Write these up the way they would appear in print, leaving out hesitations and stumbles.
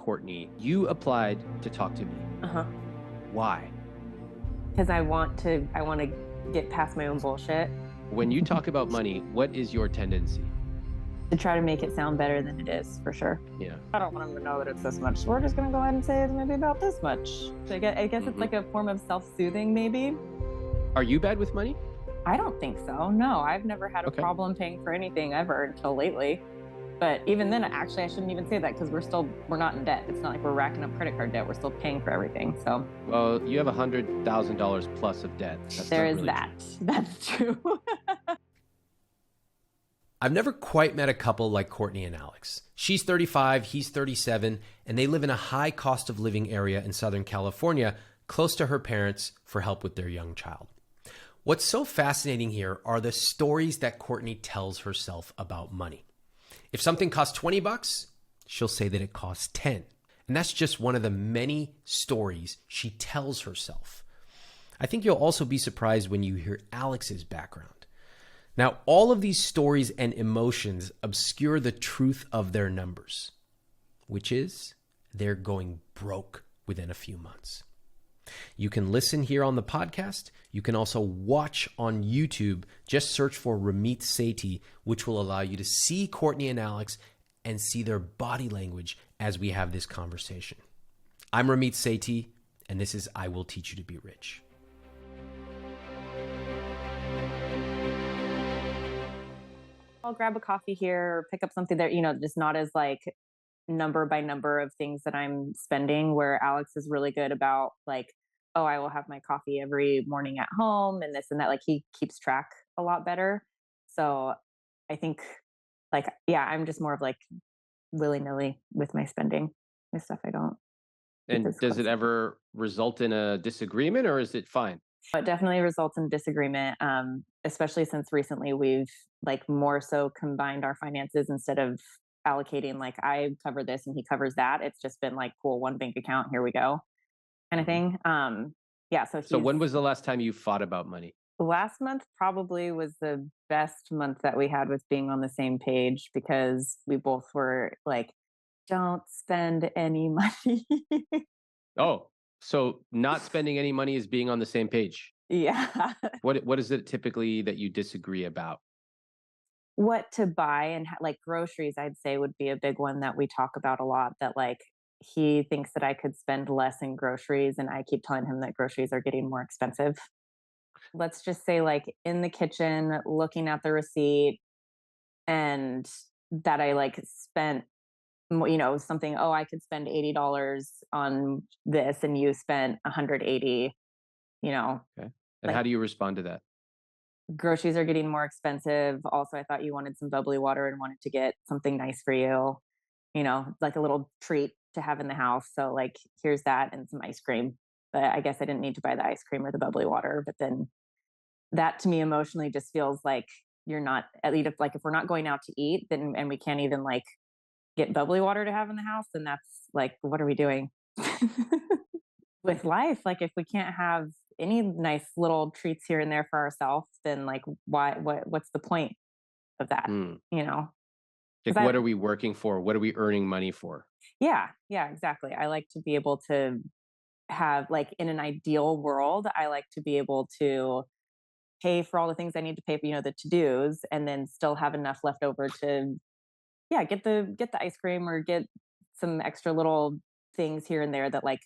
Courtney. You applied to talk to me. Uh-huh. Why? Because I want to get past my own bullshit When you talk about money, what is your tendency? to try to make it sound better than it is, for sure. Yeah. I don't want them to know that it's this much. So we're just going to go ahead and say it's maybe about this much. So I guess it's like a form of self-soothing, maybe. Are you bad with money? I don't think so. No, I've never had a problem paying for anything ever until lately. But even then, actually, I shouldn't even say that because we're not in debt. It's not like we're racking up credit card debt. We're still paying for everything. So, well, you have $100,000 plus of debt. There is that. That's true. I've never quite met a couple like Courtney and Alex. She's 35, he's 37, and they live in a high cost of living area in Southern California, close to her parents for help with their young child. What's so fascinating here are the stories that Courtney tells herself about money. If something costs $20, she'll say that it costs 10. And that's just one of the many stories she tells herself. I think you'll also be surprised when you hear Alex's background. Now, all of these stories and emotions obscure the truth of their numbers, which is they're going broke within a few months. You can listen here on the podcast. You can also watch on YouTube. Just search for Ramit Sethi, which will allow you to see Courtney and Alex and see their body language as we have this conversation. I'm Ramit Sethi, and this is I Will Teach You to Be Rich. I'll grab a coffee here or pick up something that, just not as like number by number of things that I'm spending, where Alex is really good about like, oh, I will have my coffee every morning at home and this and that. Like he keeps track a lot better. So I think like, yeah, I'm just more of like willy-nilly with my spending and stuff. I don't. And does it ever result in a disagreement or is it fine? It definitely results in disagreement, especially since recently we've like more so combined our finances instead of allocating like I cover this and he covers that. It's just been like, cool, one bank account, here we go kind of thing. Yeah. So when was the last time you fought about money? Last month probably was the best month that we had with being on the same page because we both were like, don't spend any money. Oh, so not spending any money is being on the same page. Yeah. What is it typically that you disagree about? What to buy and like groceries, I'd say would be a big one that we talk about a lot, that like he thinks that I could spend less in groceries and I keep telling him that groceries are getting more expensive. Let's just say like in the kitchen, looking at the receipt and that I like spent, something, oh, I could spend $80 on this and you spent 180, Okay. And like, how do you respond to that? groceries are getting more expensive. Also, I thought you wanted some bubbly water and wanted to get something nice for you, like a little treat to have in the house. So like, here's that and some ice cream. But I guess I didn't need to buy the ice cream or the bubbly water. But then that to me emotionally just feels like you're not, at least like if we're not going out to eat, then and we can't even like get bubbly water to have in the house, then that's like, what are we doing with life? Like if we can't have any nice little treats here and there for ourselves, then like what's the point of that? Like what are we working for? What are we earning money for? Yeah, exactly. I like to be able to have like in an ideal world, I like to be able to pay for all the things I need to pay for, the to-dos, and then still have enough left over to get the ice cream or get some extra little things here and there that like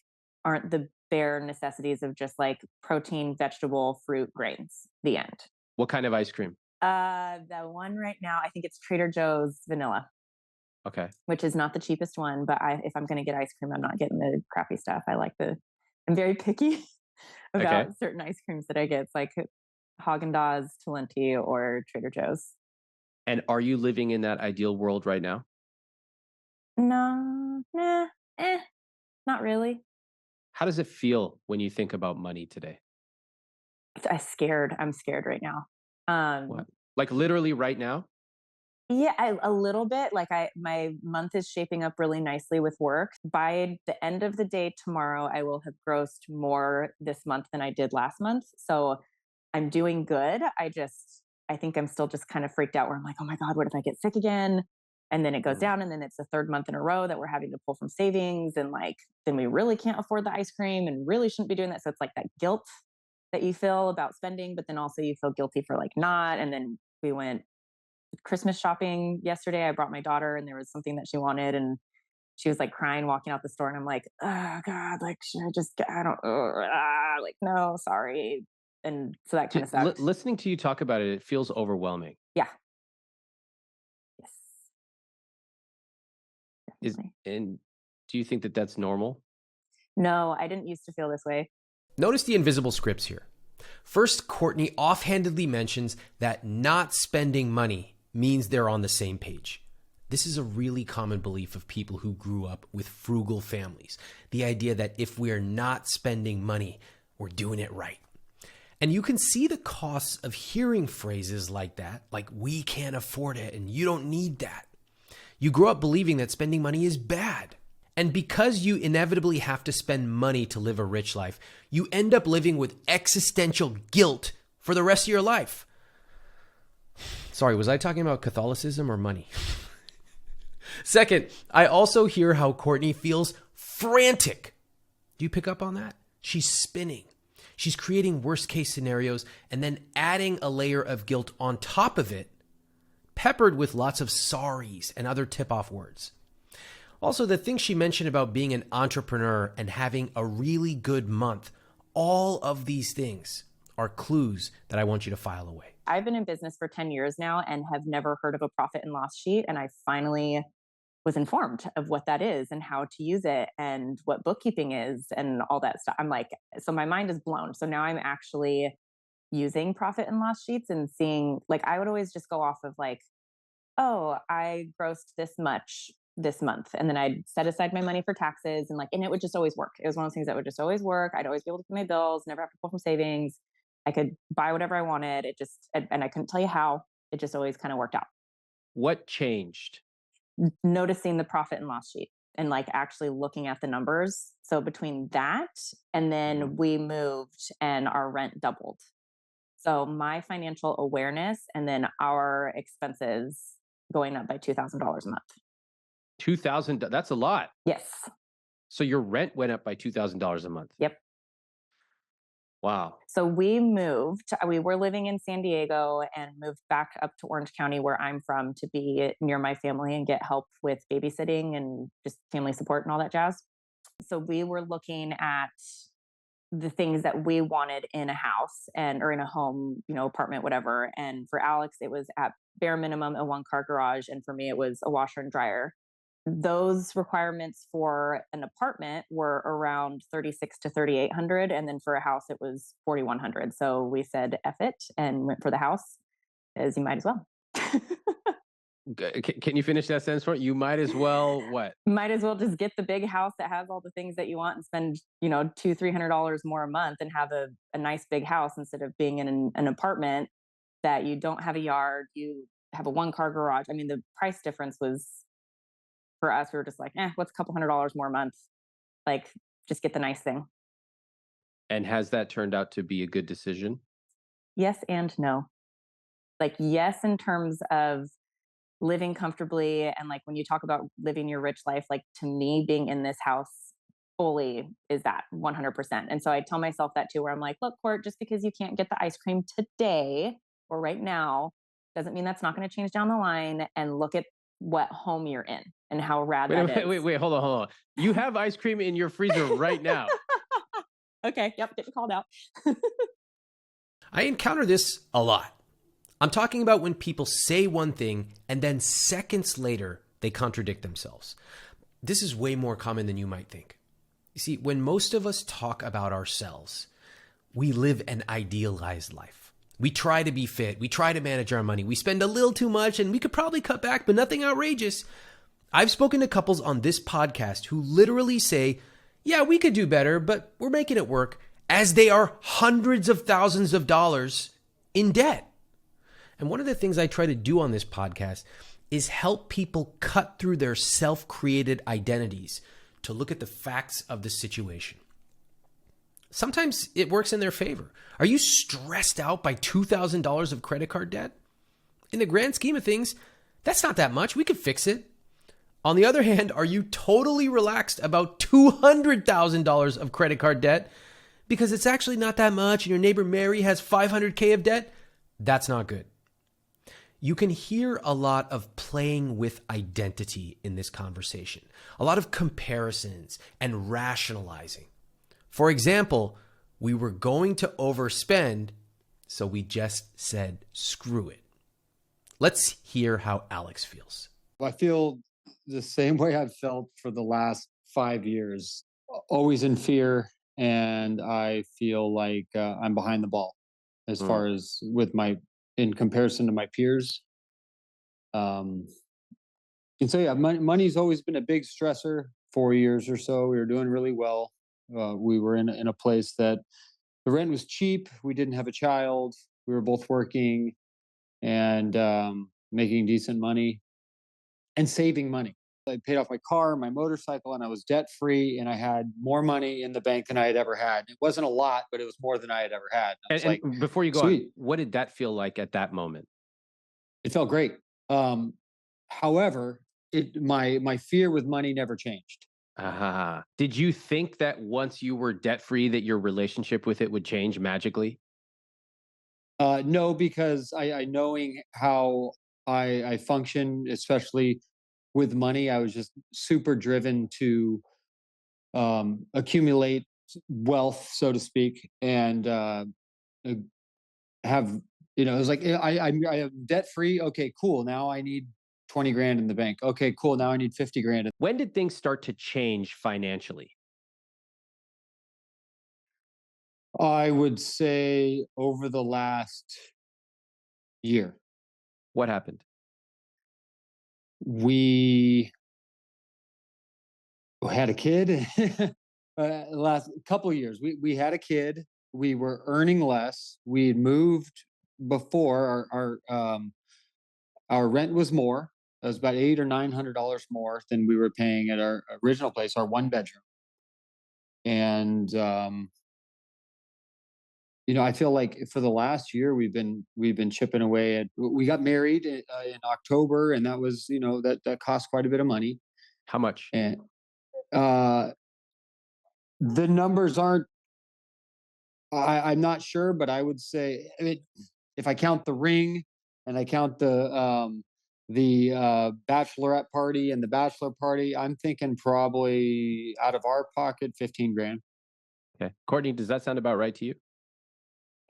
aren't the bare necessities of just like protein, vegetable, fruit, grains. The end. What kind of ice cream? The one right now, I think it's Trader Joe's vanilla. Okay. Which is not the cheapest one, but if I'm going to get ice cream, I'm not getting the crappy stuff. I'm very picky about certain ice creams that I get. It's like Haagen-Dazs, Talenti, or Trader Joe's. And are you living in that ideal world right now? No, not really. How does it feel when you think about money today? I'm scared right now. What? Like literally right now? Yeah, a little bit. Like my month is shaping up really nicely with work. By the end of the day tomorrow, I will have grossed more this month than I did last month. So I'm doing good. I think I'm still just kind of freaked out where I'm like, oh my God, what if I get sick again? And then it goes down, and then it's the third month in a row that we're having to pull from savings. And like, then we really can't afford the ice cream and really shouldn't be doing that. So it's like that guilt that you feel about spending, but then also you feel guilty for like not. And then we went Christmas shopping yesterday. I brought my daughter and there was something that she wanted, and she was like crying walking out the store. And I'm like, oh God, like, should I just, I don't, like, no, sorry. And so that kind of sucked. Listening to you talk about it, it feels overwhelming. Yeah. Yes. Definitely. And do you think that that's normal? No, I didn't used to feel this way. Notice the invisible scripts here. First, Courtney offhandedly mentions that not spending money means they're on the same page. This is a really common belief of people who grew up with frugal families. The idea that if we're not spending money, we're doing it right. And you can see the costs of hearing phrases like that, like we can't afford it and you don't need that. You grow up believing that spending money is bad. And because you inevitably have to spend money to live a rich life, you end up living with existential guilt for the rest of your life. Sorry, was I talking about Catholicism or money? Second, I also hear how Courtney feels frantic. Do you pick up on that? She's spinning. She's creating worst case scenarios and then adding a layer of guilt on top of it, peppered with lots of sorries and other tip-off words. Also, the things she mentioned about being an entrepreneur and having a really good month, all of these things are clues that I want you to file away. I've been in business for 10 years now and have never heard of a profit and loss sheet. And I finally was informed of what that is and how to use it and what bookkeeping is and all that stuff. I'm like, so my mind is blown. So now I'm actually using profit and loss sheets and seeing, like, I would always just go off of like, oh, I grossed this much this month. And then I'd set aside my money for taxes and like, and it would just always work. It was one of those things that would just always work. I'd always be able to pay my bills, never have to pull from savings. I could buy whatever I wanted. It just, and I couldn't tell you how, it just always kind of worked out. What changed? Noticing the profit and loss sheet and like actually looking at the numbers. So between that and then we moved and our rent doubled. So my financial awareness and then our expenses going up by $2,000 a month. 2,000, that's a lot. Yes. So your rent went up by $2,000 a month. Yep. Wow. So we moved, we were living in San Diego and moved back up to Orange County where I'm from to be near my family and get help with babysitting and just family support and all that jazz. So we were looking at the things that we wanted in a house and or in a home, you know, apartment, whatever. And for Alex, it was at bare minimum a 1-car garage. And for me, it was a washer and dryer. Those requirements for an apartment were around 3,600 to 3,800. And then for a house, it was 4,100. So we said, F it, and went for the house, as you might as well. Can you finish that sentence for me? You might as well what? Might as well just get the big house that has all the things that you want and spend, you know, $200-$300 more a month and have a nice big house instead of being in an apartment that you don't have a yard, you have a 1-car garage. I mean, the price difference was, for us, we were just like, what's a couple $100 more a month? Like, just get the nice thing. And has that turned out to be a good decision? Yes and no. Like, yes, in terms of living comfortably. And like, when you talk about living your rich life, like to me, being in this house fully is that 100%. And so I tell myself that too, where I'm like, look, Court, just because you can't get the ice cream today or right now, doesn't mean that's not going to change down the line. And look at what home you're in and how rad that is. Wait, hold on. You have ice cream in your freezer right now. Okay. Yep. Getting called out. I encounter this a lot. I'm talking about when people say one thing and then seconds later, they contradict themselves. This is way more common than you might think. You see, when most of us talk about ourselves, we live an idealized life. We try to be fit. We try to manage our money. We spend a little too much and we could probably cut back, but nothing outrageous. I've spoken to couples on this podcast who literally say, yeah, we could do better, but we're making it work, as they are hundreds of thousands of dollars in debt. And one of the things I try to do on this podcast is help people cut through their self-created identities to look at the facts of the situation. Sometimes it works in their favor. Are you stressed out by $2,000 of credit card debt? In the grand scheme of things, That's not that much. We could fix it. On the other hand, are you totally relaxed about $200,000 of credit card debt because it's actually not that much and your neighbor Mary has $500K of debt? That's not good. You can hear a lot of playing with identity in this conversation, a lot of comparisons and rationalizing. For example, we were going to overspend, so we just said, screw it. Let's hear how Alex feels. I feel the same way I've felt for the last 5 years, always in fear. And I feel like I'm behind the ball as far as in comparison to my peers. And so, yeah, money's always been a big stressor. 4 years or so, we were doing really well. We were in a place that the rent was cheap. We didn't have a child. We were both working and making decent money and saving money. I paid off my car, my motorcycle, and I was debt free. And I had more money in the bank than I had ever had. It wasn't a lot, but it was more than I had ever had. I was like, And before you go on, sweet. what did that feel like at that moment? It felt great. However, my fear with money never changed. Did you think that once you were debt free, that your relationship with it would change magically? No, because I knowing how I function, especially with money, I was just super driven to accumulate wealth, so to speak, and have it was like I am debt free. Okay, cool. Now I need 20 grand in the bank. Okay, cool. Now I need 50 grand. When did things start to change financially? I would say over the last year, What happened? we had a kid. Last couple of years, we had a kid. We were earning less. We had moved before. Our rent was more. It was about $800 or $900 more than we were paying at our original place, our one bedroom. And I feel like for the last year we've been chipping away at. We got married in October, and that was that cost quite a bit of money. How much? And uh, the numbers aren't. I'm not sure, but I would say, if I count the ring and I count the bachelorette party and the bachelor party, I'm thinking probably out of our pocket 15 grand. Okay. Courtney, does that sound about right to you?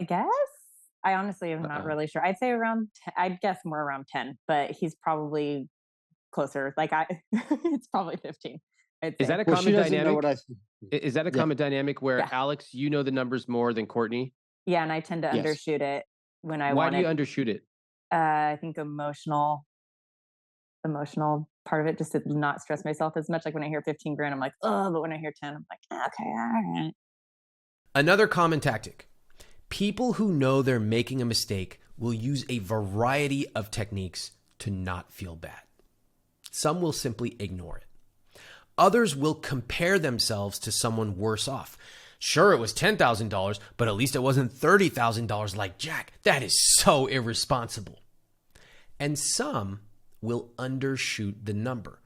I guess. I honestly am not really sure. I'd say around 10, I'd guess more around 10, but he's probably closer. Like it's probably 15. I'd Is say. that a Well, she common doesn't know dynamic? what I. Is that a Yeah. common dynamic where Yeah. Alex, you know the numbers more than Courtney? Yeah, and I tend to Yes. undershoot it when I Why want do you it. undershoot it? I think emotional part of it, just to not stress myself as much. Like when I hear 15 grand, I'm like, oh, but when I hear 10, I'm like, okay, all right. Another common tactic. People who know they're making a mistake will use a variety of techniques to not feel bad. Some will simply ignore it. Others will compare themselves to someone worse off. Sure, it was $10,000, but at least it wasn't $30,000 like Jack. That is so irresponsible. And some will undershoot the number.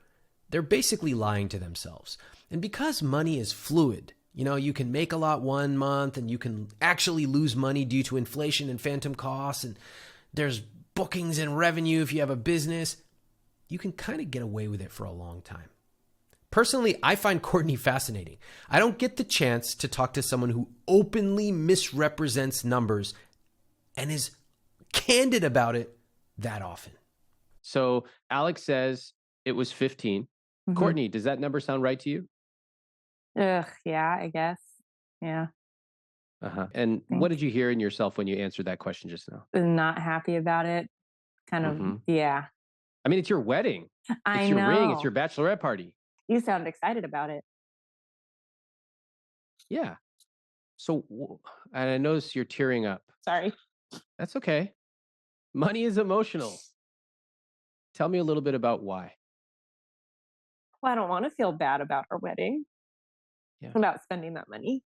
They're basically lying to themselves. And because money is fluid, you can make a lot one month and you can actually lose money due to inflation and phantom costs, and there's bookings and revenue if you have a business. You can kind of get away with it for a long time. Personally, I find Courtney fascinating. I don't get the chance to talk to someone who openly misrepresents numbers and is candid about it that often. So Alex says it was 15. Mhm. Courtney, does that number sound right to you? Ugh, yeah, I guess. Yeah. And what did you hear in yourself when you answered that question just now? Not happy about it. Kind of, Mhm. yeah. I mean, it's your wedding. I It's your ring. It's know. your bachelorette party. You sound excited about it. Yeah. So, and I notice you're tearing up. Sorry. That's okay. Money is emotional. Tell me a little bit about why. Well, I don't want to feel bad about our wedding, Yeah. about spending that money.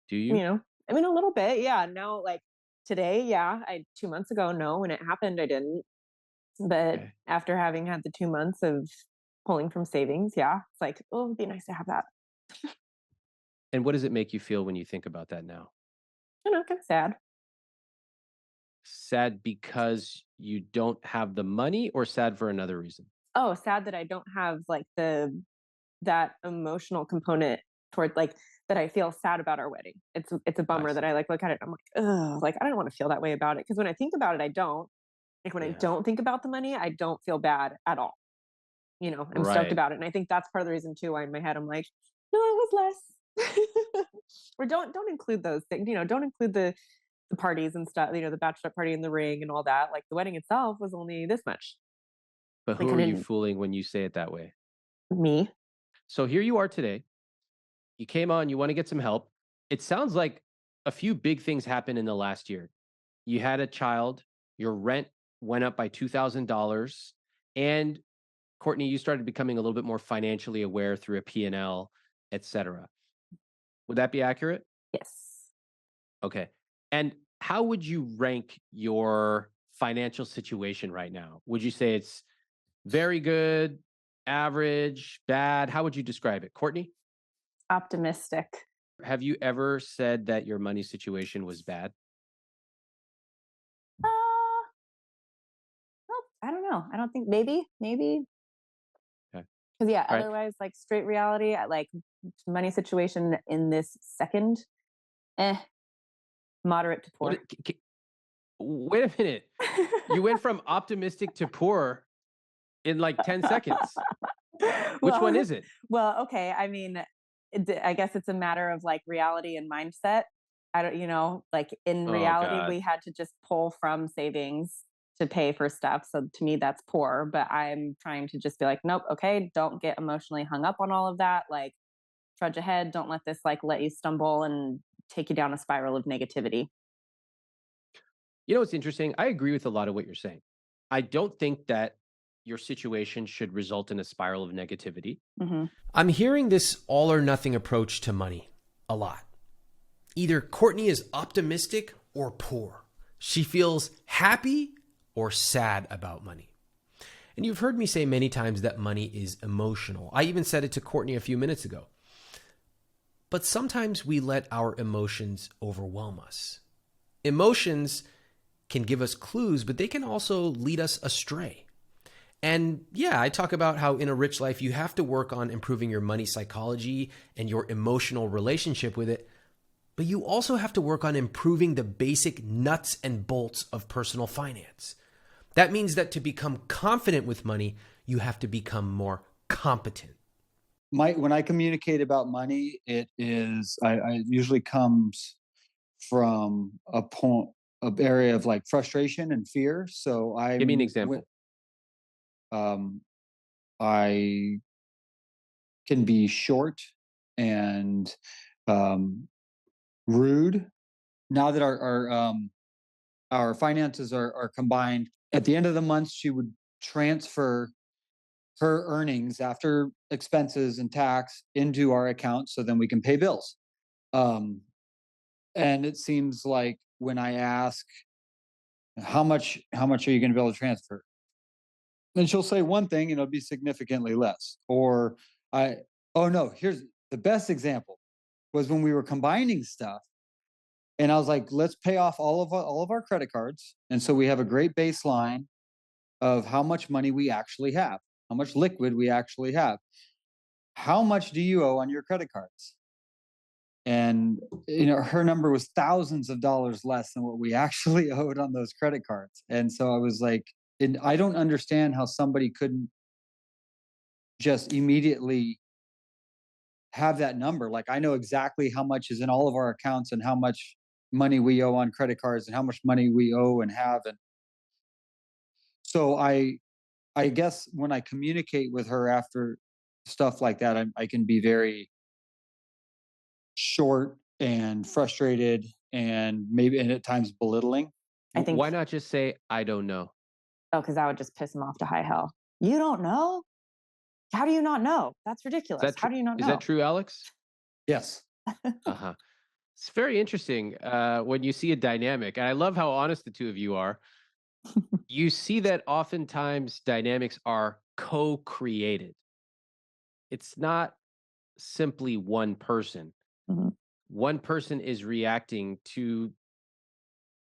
Do you? I mean, a little bit. Yeah. No, like today, yeah. 2 months ago, no. When it happened, I didn't. But Okay. after having had the 2 months of pulling from savings, yeah, it's like, oh, it'd be nice to have that. And what does it make you feel when you think about that now? Kind of sad. Sad because you don't have the money or sad for another reason? Oh, sad that I don't have like that emotional component toward like that I feel sad about our wedding. It's a I bummer that see. I like look at it. I'm like, oh, like I don't want to feel that way about it because when I think about it, I don't. Like when I Yeah. don't think about the money, I don't feel bad at all. I'm stoked Right. about it, and I think that's part of the reason too. Why in my head I'm like, no, it was less. Or don't include those things. Don't include the parties and stuff. The bachelor party and the ring and all that. Like the wedding itself was only this much. But who Like I are you didn't fooling when you say it that way? me. So here you are today. You came on, you want to get some help. It sounds like a few big things happened in the last year. You had a child, your rent went up by $2,000, and Courtney, you started becoming a little bit more financially aware through a P&L, et cetera. Would that be accurate? Yes. Okay. And how would you rank your financial situation right now? Would you say it's very good, average, bad? How would you describe it? Courtney, Optimistic. have you ever said that your money situation was bad? Uh, well, I don't know. I don't think maybe Okay. because yeah. All right. Otherwise, like straight reality, I like money situation in this second. Eh, moderate to What poor. wait a minute. You went from optimistic to poor in like 10 seconds. Which one well, is it? well, okay. I mean, I guess it's a matter of like reality and mindset. I don't, like in Oh reality, God. we had to just pull from savings to pay for stuff. So to me, that's poor. But I'm trying to just be like, nope, okay, don't get emotionally hung up on all of that. Like, trudge ahead. Don't let this like let you stumble and take you down a spiral of negativity. You know what's interesting? I agree with a lot of what you're saying. I don't think that your situation should result in a spiral of negativity. Hmm. I'm hearing this all or nothing approach to money a lot. Either Courtney is optimistic or poor. She feels happy or sad about money. And you've heard me say many times that money is emotional. I even said it to Courtney a few minutes ago. But sometimes we let our emotions overwhelm us. Emotions can give us clues, but they can also lead us astray. And yeah, I talk about how in a rich life, you have to work on improving your money psychology and your emotional relationship with it. But you also have to work on improving the basic nuts and bolts of personal finance. That means that to become confident with money, you have to become more competent. When I communicate about money, I usually comes from a area of like frustration and fear. So Give me an example. um, I can be short and um, rude. Now that our finances are combined, at the end of the month, she would transfer her earnings after expenses and tax into our account so then we can pay bills. Um, and it seems like when I ask how much are you going to be able to transfer, then she'll say one thing and it'll be significantly less. Or I oh no, here's the best example was when we were combining stuff and I was like, let's pay off all of our credit cards. And so we have a great baseline of how much money we actually have, how much liquid we actually have. How much do you owe on your credit cards? And her number was thousands of dollars less than what we actually owed on those credit cards. And so I was like, and I don't understand how somebody couldn't just immediately have that number. Like I know exactly how much is in all of our accounts and how much money we owe on credit cards and how much money we owe and have. And so I guess when I communicate with her after stuff like that, I can be very short and frustrated and maybe and at times belittling. I think, Why not just say, I don't know? oh, because that would just piss him off to high hell. You don't know? How do you not know? That's Is ridiculous. that How true? do you not Is that know? true, Alex? Yes. Uh-huh. It's very interesting when you see a dynamic. And I love how honest the two of you are. You see that oftentimes dynamics are co-created. It's not simply one person. Mhm. One person is reacting to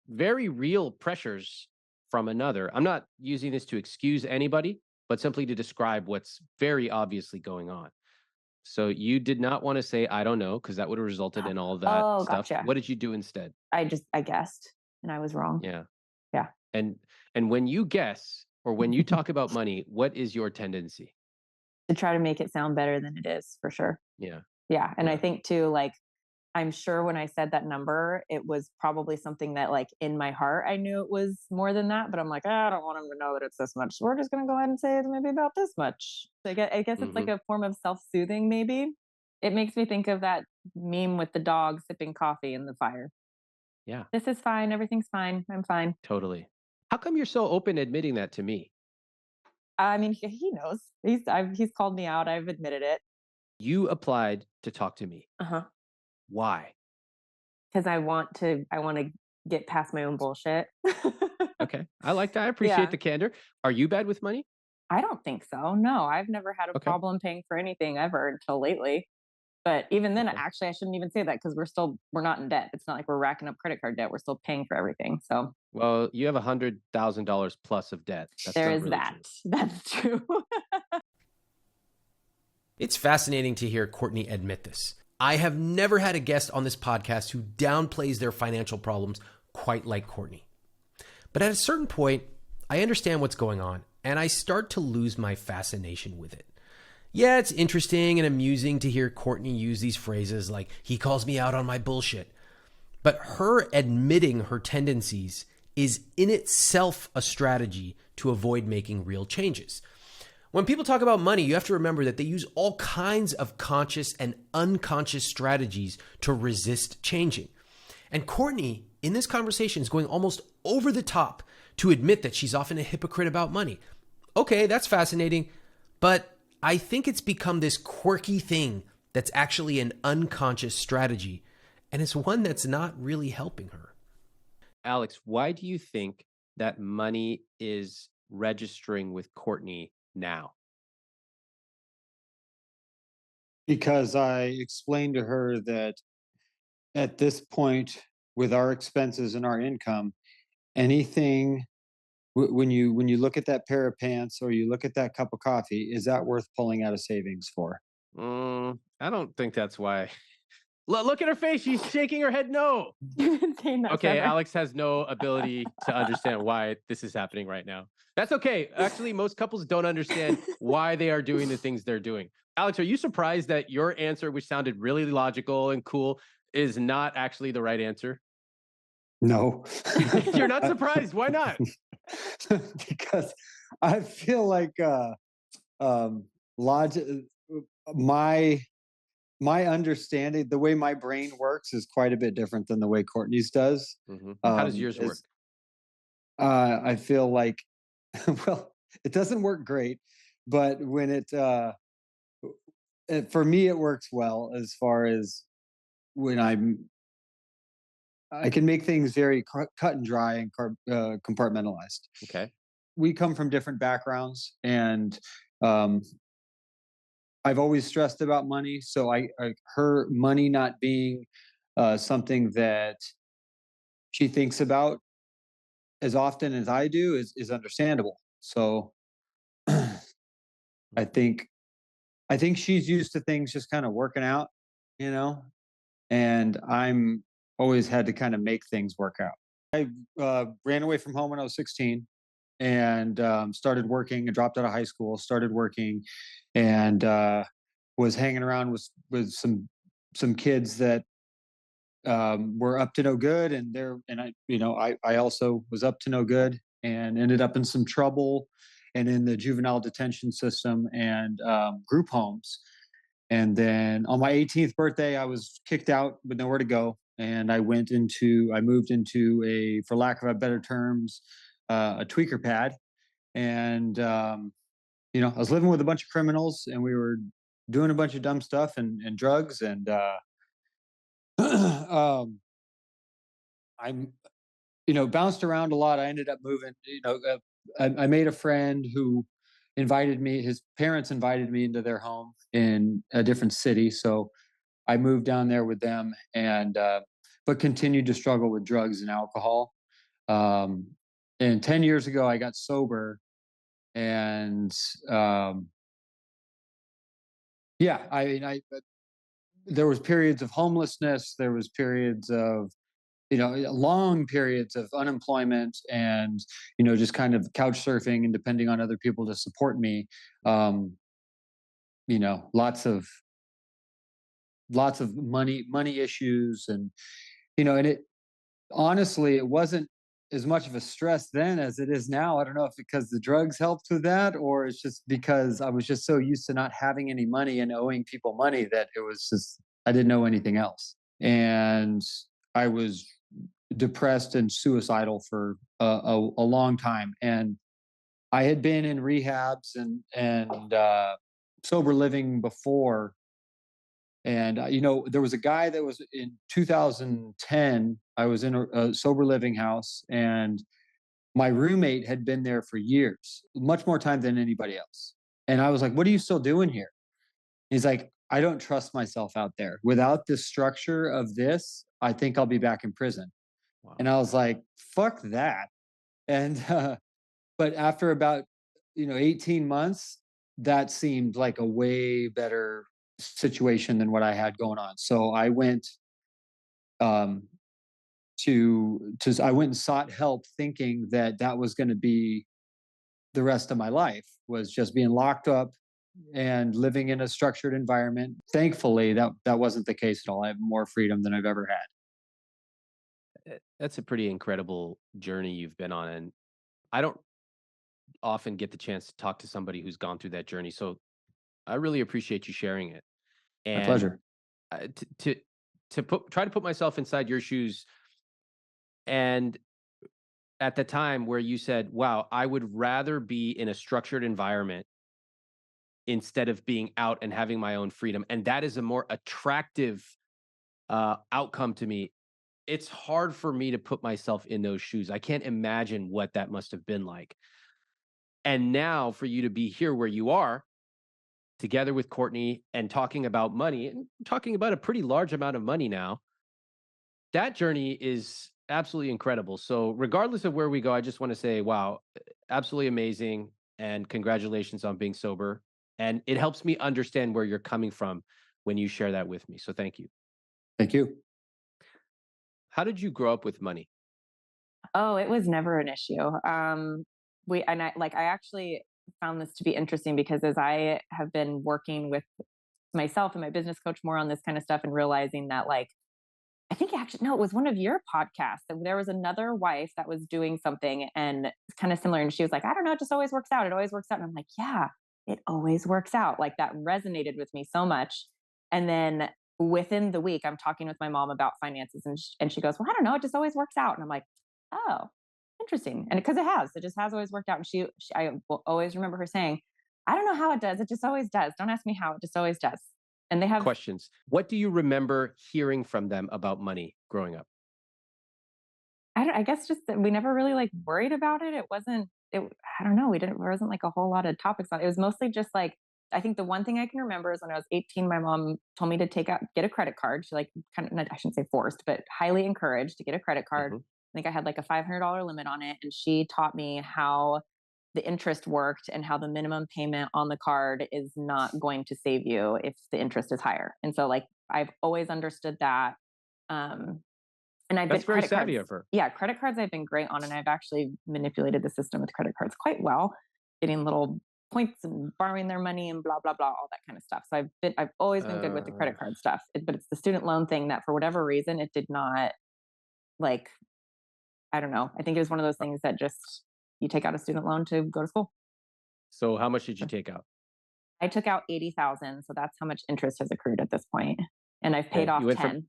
very real pressures from another. I'm not using this to excuse anybody, but simply to describe what's very obviously going on. So you did not want to say, I don't know, because that would have resulted in all of that Oh, stuff. gotcha. What did you do instead? I guessed and I was wrong. Yeah. Yeah. And when you guess or when you talk about money, what is your tendency? To try to make it sound better than it is, for sure. Yeah. Yeah, and I Yeah. think too, like, I'm sure when I said that number, it was probably something that, like, in my heart, I knew it was more than that, but I'm like, "Ah, I don't want him to know that it's this much. So we're just gonna go ahead and say it's maybe about this much." So I guess it's like Hmm. a form of self-soothing, maybe. It makes me think of that meme with the dog sipping coffee in the fire. Yeah. "This is fine. Everything's fine. I'm fine." Totally. How come you're so open admitting that to me? I mean, he knows. He's called me out. I've admitted it. You applied to talk to me. Uh-huh. Why? 'Cause I wanna get past my own bullshit. Okay. I like that. I appreciate Yeah. the candor. Are you bad with money? I don't think so. No, I've never had a Okay. problem paying for anything ever until lately. But even then, Okay. actually, I shouldn't even say that because we're not in debt. It's not like we're racking up credit card debt. We're still paying for everything. So Well, you have $100,000 plus of debt. That's there not is really that. true. That's true. It's fascinating to hear Courtney admit this. I have never had a guest on this podcast who downplays their financial problems quite like Courtney. But at a certain point, I understand what's going on, and I start to lose my fascination with it. Yeah, it's interesting and amusing to hear Courtney use these phrases like, he calls me out on my bullshit. But her admitting her tendencies is in itself a strategy to avoid making real changes. When people talk about money, you have to remember that they use all kinds of conscious and unconscious strategies to resist changing. And Courtney, in this conversation, is going almost over the top to admit that she's often a hypocrite about money. Okay, that's fascinating, but I think it's become this quirky thing that's actually an unconscious strategy, and it's one that's not really helping her. Alex, why do you think that money is registering with Courtney now? Because I explained to her that at this point, with our expenses and our income, anything when you look at that pair of pants or you look at that cup of coffee, is that worth pulling out of savings for? I don't think that's why. Look at her face. She's shaking her head no. You've been saying that Okay, forever. Alex has no ability to understand why this is happening right now. That's okay. Actually, most couples don't understand why they are doing the things they're doing. Alex, are you surprised that your answer, which sounded really logical and cool, is not actually the right answer? No. You're not surprised. Why not? Because I feel like um logic my my understanding, the way my brain works is quite a bit different than the way Courtney's does. How does yours work? Is I feel like well, it doesn't work great, but when for me it works well as far as when I can make things very cut and dry and compartmentalized. Okay. We come from different backgrounds, and um, I've always stressed about money. So her money not being something that she thinks about as often as I do is understandable. So I think I think she's used to things just kind of working out, you know, and I'm always had to kind of make things work out. I ran away from home when I was 16 and started working. I dropped out of high school, started working, and was hanging around with some kids that were up to no good, and I also was up to no good and ended up in some trouble and in the juvenile detention system and group homes. And then on my 18th birthday, I was kicked out with nowhere to go. And I moved into for lack of a better terms, a tweaker pad. And, I was living with a bunch of criminals and we were doing a bunch of dumb stuff and drugs. And um, I'm bounced around a lot. I ended up moving, I made a friend who invited me, his parents invited me into their home in a different city. So I moved down there with them but continued to struggle with drugs and alcohol. Um, and 10 years ago, I got sober and, yeah, I mean, there was periods of homelessness. There was periods of, long periods of unemployment and, just kind of couch surfing and depending on other people to support me. Um, you know, lots of money issues and it honestly, it wasn't as much of a stress then as it is now. I don't know if because the drugs helped with that or it's just because I was just so used to not having any money and owing people money that it was just I didn't know anything else. And I was depressed and suicidal for a long time. And I had been in rehabs and sober living before. And there was a guy that was in 2010. I was in a sober living house, and my roommate had been there for years, much more time than anybody else. And I was like, "What are you still doing here?" He's like, "I don't trust myself out there. Without the structure of this, I think I'll be back in prison." Wow. And I was like, "Fuck that." And but after about 18 months, that seemed like a way better situation than what I had going on. So I went um I went and sought help thinking that that was going to be the rest of my life was just being locked up and living in a structured environment. Thankfully, that wasn't the case at all. I have more freedom than I've ever had. That's a pretty incredible journey you've been on, and I don't often get the chance to talk to somebody who's gone through that journey. So I really appreciate you sharing it. My And pleasure. uh, to to try to put myself inside your shoes, and at the time where you said, "Wow, I would rather be in a structured environment instead of being out and having my own freedom," and that is a more attractive outcome to me. It's hard for me to put myself in those shoes. I can't imagine what that must have been like. And now for you to be here where you are, together with Courtney and talking about money and talking about a pretty large amount of money now, that journey is absolutely incredible. So, regardless of where we go, I just want to say, wow, absolutely amazing. And congratulations on being sober. And it helps me understand where you're coming from when you share that with me. So, thank you. Thank you. How did you grow up with money? Oh, it was never an issue. I actually found this to be interesting because as I have been working with myself and my business coach more on this kind of stuff and realizing that I think actually no, it was one of your podcasts that there was another wife that was doing something and it's kind of similar. And she was like, I don't know, it just always works out. It always works out. And I'm like, yeah, it always works out. Like that resonated with me so much. And then within the week, I'm talking with my mom about finances and she goes, well, I don't know, it just always works out. And I'm like, oh, interesting. And because it just has always worked out. And I will always remember her saying, I don't know how it does. It just always does. Don't ask me how, it just always does. And they have Questions. What do you remember hearing from them about money growing up? I guess just that we never really like worried about it. It wasn't it I don't know, there wasn't like a whole lot of topics on it. It was mostly just like I think the one thing I can remember is when I was 18, my mom told me to get a credit card. She like kind of, I shouldn't say forced, but highly encouraged to get a credit card. Hmm. I think I had like a $500 limit on it. And she taught me how the interest worked and how the minimum payment on the card is not going to save you if the interest is higher. And so like I've always understood that. Um, and I've been That's very credit savvy cards. of her. Yeah, credit cards I've been great on, and I've actually manipulated the system with credit cards quite well, getting little points and borrowing their money and blah blah blah, all that kind of stuff. So I've always been good with the Uh, credit card stuff. But it's the student loan thing that for whatever reason it did not like. I don't know. I think it was one of those things that just you take out a student loan to go to school. so, how much did you take out? I took out 80,000, so that's how much interest has accrued at this point, and I've paid Okay, off 10.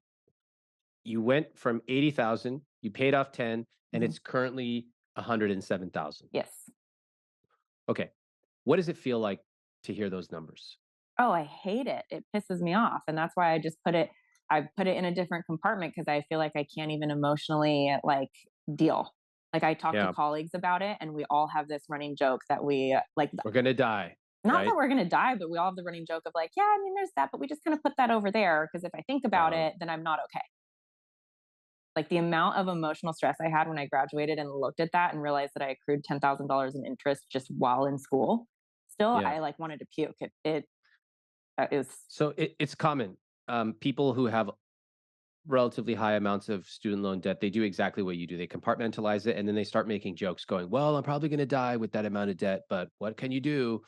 you went from 80,000, you paid off 10, and Mhm. it's currently 107,000. Yes. Okay. What does it feel like to hear those numbers? Oh, I hate it. It pisses me off. And that's why I put it in a different compartment because I feel like I can't even emotionally like deal. Like I talked to Yeah. colleagues about it, and we all have this running joke that we like. We're going to die. Not that Right. we're gonna die, but we all have the running joke of like, yeah, I mean, there's that, but we just kind of put that over there because if I think about Oh, it, then I'm not okay. Like the amount of emotional stress I had when I graduated and looked at that and realized that I accrued $10,000 in interest just while in school. Still, yeah. I like wanted to puke. It is So it's common. People who have relatively high amounts of student loan debt, they do exactly what you do. They compartmentalize it and then they start making jokes going, well, I'm probably going to die with that amount of debt, but what can you do?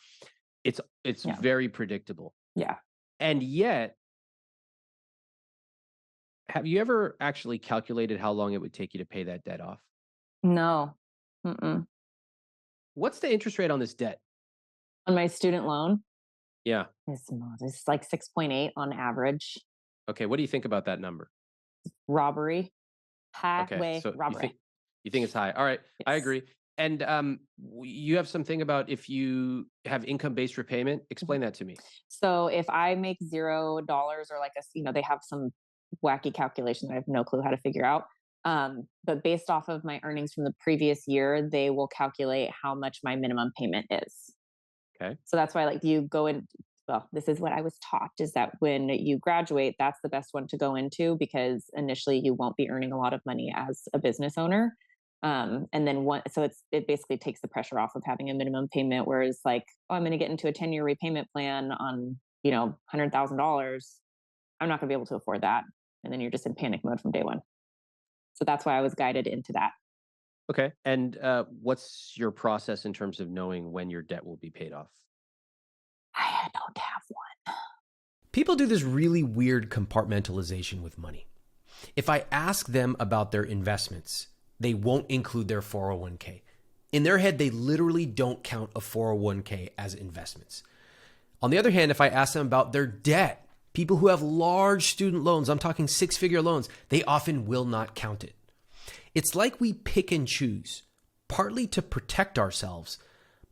It's yeah, very predictable. yeah. And yet, have you ever actually calculated how long it would take you to pay that debt off? No. Mm-mm. What's the interest rate on this debt? On my student loan, Yeah. it's like 6.8 on average. Okay. What do you think about that number? Robbery, Okay. highway So robbery. you think it's high. All right. I Yes. agree. And you have something about if you have income-based repayment. Mhm. Explain that to me. So if I make $0 or like they have some wacky calculation that I have no clue how to figure out. But based off of my earnings from the previous year, they will calculate how much my minimum payment is. Okay. So that's why like you go in. Well, this is what I was taught is that when you graduate, that's the best one to go into because initially you won't be earning a lot of money as a business owner. And then so it basically takes the pressure off of having a minimum payment. Whereas like, oh, I'm going to get into a 10-year repayment plan on, $100,000. I'm not going to be able to afford that. And then you're just in panic mode from day one. So that's why I was guided into that. Okay. And what's your process in terms of knowing when your debt will be paid off? I don't have one. People do this really weird compartmentalization with money. If I ask them about their investments, they won't include their 401k. In their head, they literally don't count a 401k as investments. On the other hand, if I ask them about their debt, people who have large student loans, I'm talking six-figure loans, they often will not count it. It's like we pick and choose, partly to protect ourselves,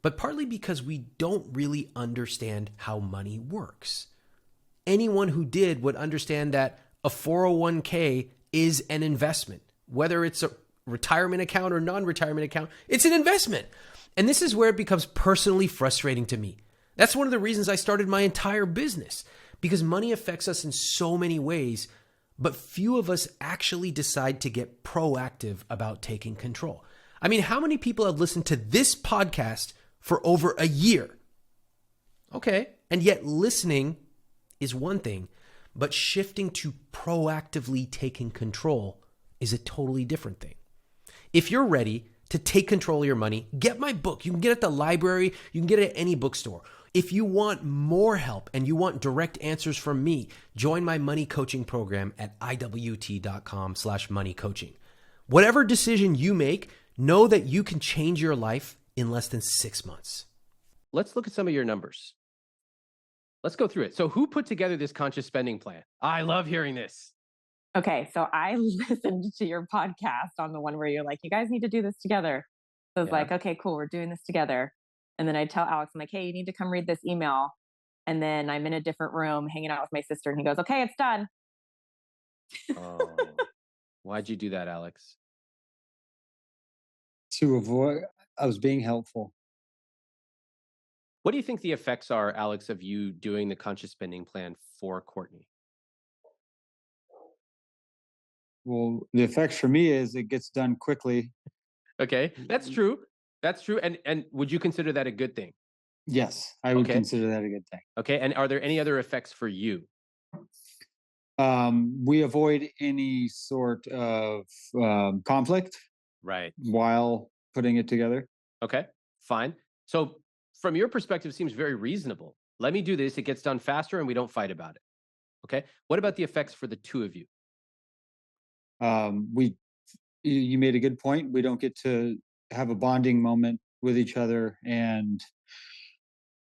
but partly because we don't really understand how money works. Anyone who did would understand that a 401k is an investment, whether it's a retirement account or non-retirement account, it's an investment. And this is where it becomes personally frustrating to me. That's one of the reasons I started my entire business, because money affects us in so many ways, but few of us actually decide to get proactive about taking control. I mean, how many people have listened to this podcast for over a year? Okay, and yet listening is one thing, but shifting to proactively taking control is a totally different thing. If you're ready to take control of your money, get my book. You can get it at the library. You can get it at any bookstore. If you want more help and you want direct answers from me, join my money coaching program at iwt.com/moneycoaching. Whatever decision you make, know that you can change your life in less than 6 months. Let's look at some of your numbers. Let's go through it. So who put together this conscious spending plan? I love hearing this. Okay, so I listened to your podcast on the one where you're like, you guys need to do this together. So it's Yeah. like, okay, cool, we're doing this together. And then I tell Alex, I'm like, hey, you need to come read this email. And then I'm in a different room hanging out with my sister, and he goes, okay, it's done. Oh, why'd you do that, Alex? To avoid, I was being helpful. What do you think the effects are, Alex, of you doing the conscious spending plan for Courtney? Well, the effects for me is it gets done quickly. Okay, that's true. That's true. And would you consider that a good thing? Yes, I would Okay. consider that a good thing. Okay. And are there any other effects for you? We avoid any sort of conflict Right. while putting it together. Okay. Fine. So from your perspective, seems very reasonable. Let me do this. It gets done faster and we don't fight about it. Okay. What about the effects for the two of you? We, you made a good point. We don't get to have a bonding moment with each other, and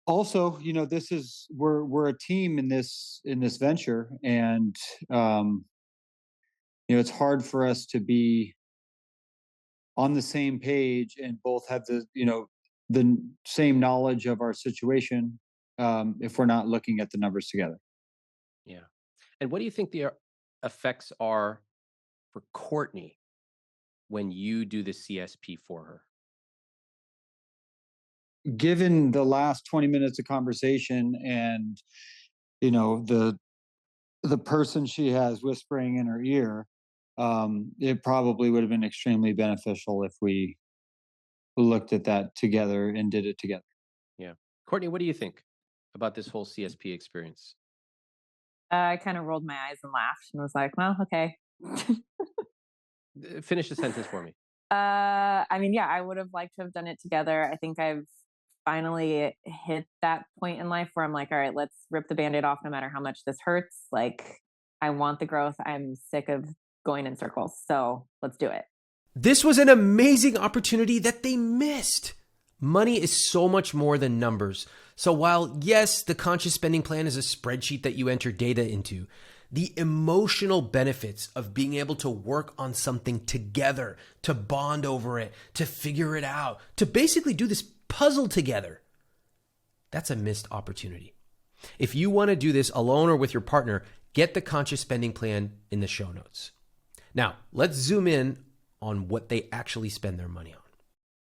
also, this is we're a team in this venture, and it's hard for us to be on the same page and both have the same knowledge of our situation, if we're not looking at the numbers together. Yeah. And what do you think the effects are for Courtney when you do the CSP for her? Given the last 20 minutes of conversation and, the person she has whispering in her ear, it probably would have been extremely beneficial if we looked at that together and did it together. Yeah. Courtney, what do you think about this whole CSP experience? I kind of rolled my eyes and laughed and was like, well, okay. Finish the sentence for me. I mean, yeah, I would have liked to have done it together. I think I've finally hit that point in life where I'm like, all right, let's rip the band-aid off no matter how much this hurts. Like, I want the growth. I'm sick of going in circles. So let's do it. This was an amazing opportunity that they missed. Money is so much more than numbers. So while, yes, the conscious spending plan is a spreadsheet that you enter data into, the emotional benefits of being able to work on something together, to bond over it, to figure it out, to basically do this puzzle together, that's a missed opportunity. If you want to do this alone or with your partner, get the conscious spending plan in the show notes. Now, let's zoom in on what they actually spend their money on.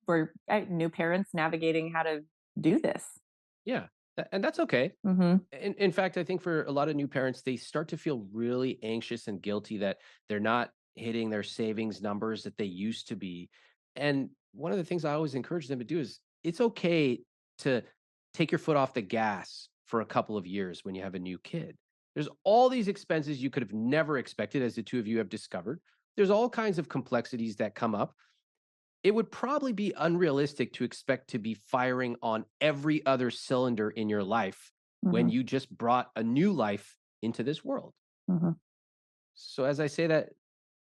We're new parents navigating how to do this. Yeah. And that's okay. Mm-hmm. In fact, I think for a lot of new parents, they start to feel really anxious and guilty that they're not hitting their savings numbers that they used to be. And one of the things I always encourage them to do is it's okay to take your foot off the gas for a couple of years when you have a new kid. There's all these expenses you could have never expected, as the two of you have discovered. There's all kinds of complexities that come up. It would probably be unrealistic to expect to be firing on every other cylinder in your life when you just brought a new life into this world. Mm-hmm. So as I say that,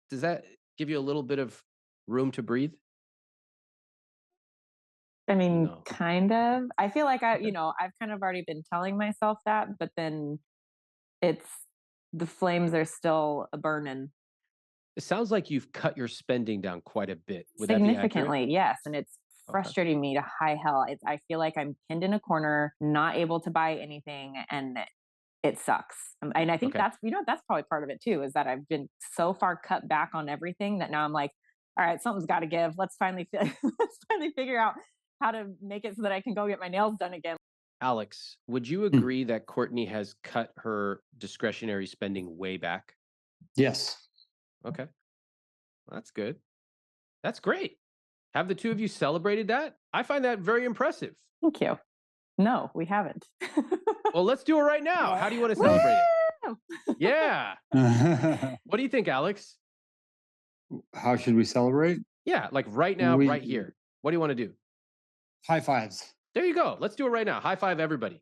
does that give you a little bit of room to breathe? I mean, No. kind of. I feel like I've kind of already been telling myself that, but then the flames are still a burning. It sounds like you've cut your spending down quite a bit. Would that be accurate? Significantly, yes. And it's frustrating me to high hell. I feel like I'm pinned in a corner, not able to buy anything, and it sucks. And I think that's probably part of it too, is that I've been so far cut back on everything that now I'm like, all right, something's got to give. Let's finally figure out how to make it so that I can go get my nails done again. Alex, would you agree that Courtney has cut her discretionary spending way back? Yes. Okay. Well, that's good. That's great. Have the two of you celebrated that? I find that very impressive. Thank you. No, we haven't. Well, let's do it right now. How do you want to celebrate it? Yeah. What do you think, Alex? How should we celebrate? Yeah, like right now, right here. What do you want to do? High fives. There you go. Let's do it right now. High five, everybody.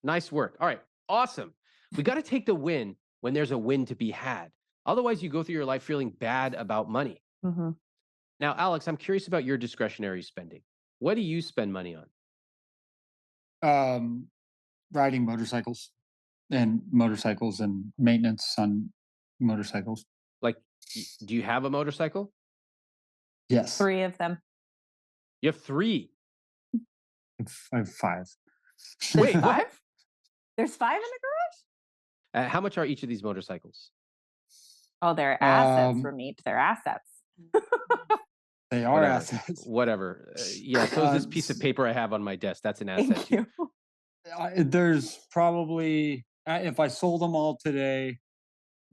Nice work. All right. Awesome. We got to take the win when there's a win to be had. Otherwise, you go through your life feeling bad about money. Mm-hmm. Now, Alex, I'm curious about your discretionary spending. What do you spend money on? Riding motorcycles and maintenance on motorcycles. Like, do you have a motorcycle? Yes. 3 of them. You have 3. I have 5. Wait, 5? There's 5 in the garage? How much are each of these motorcycles? Oh, they're assets, Ramit. They're assets. They are assets. Whatever. Yeah, so is this piece of paper I have on my desk. That's an asset. Thank you. There's probably, if I sold them all today.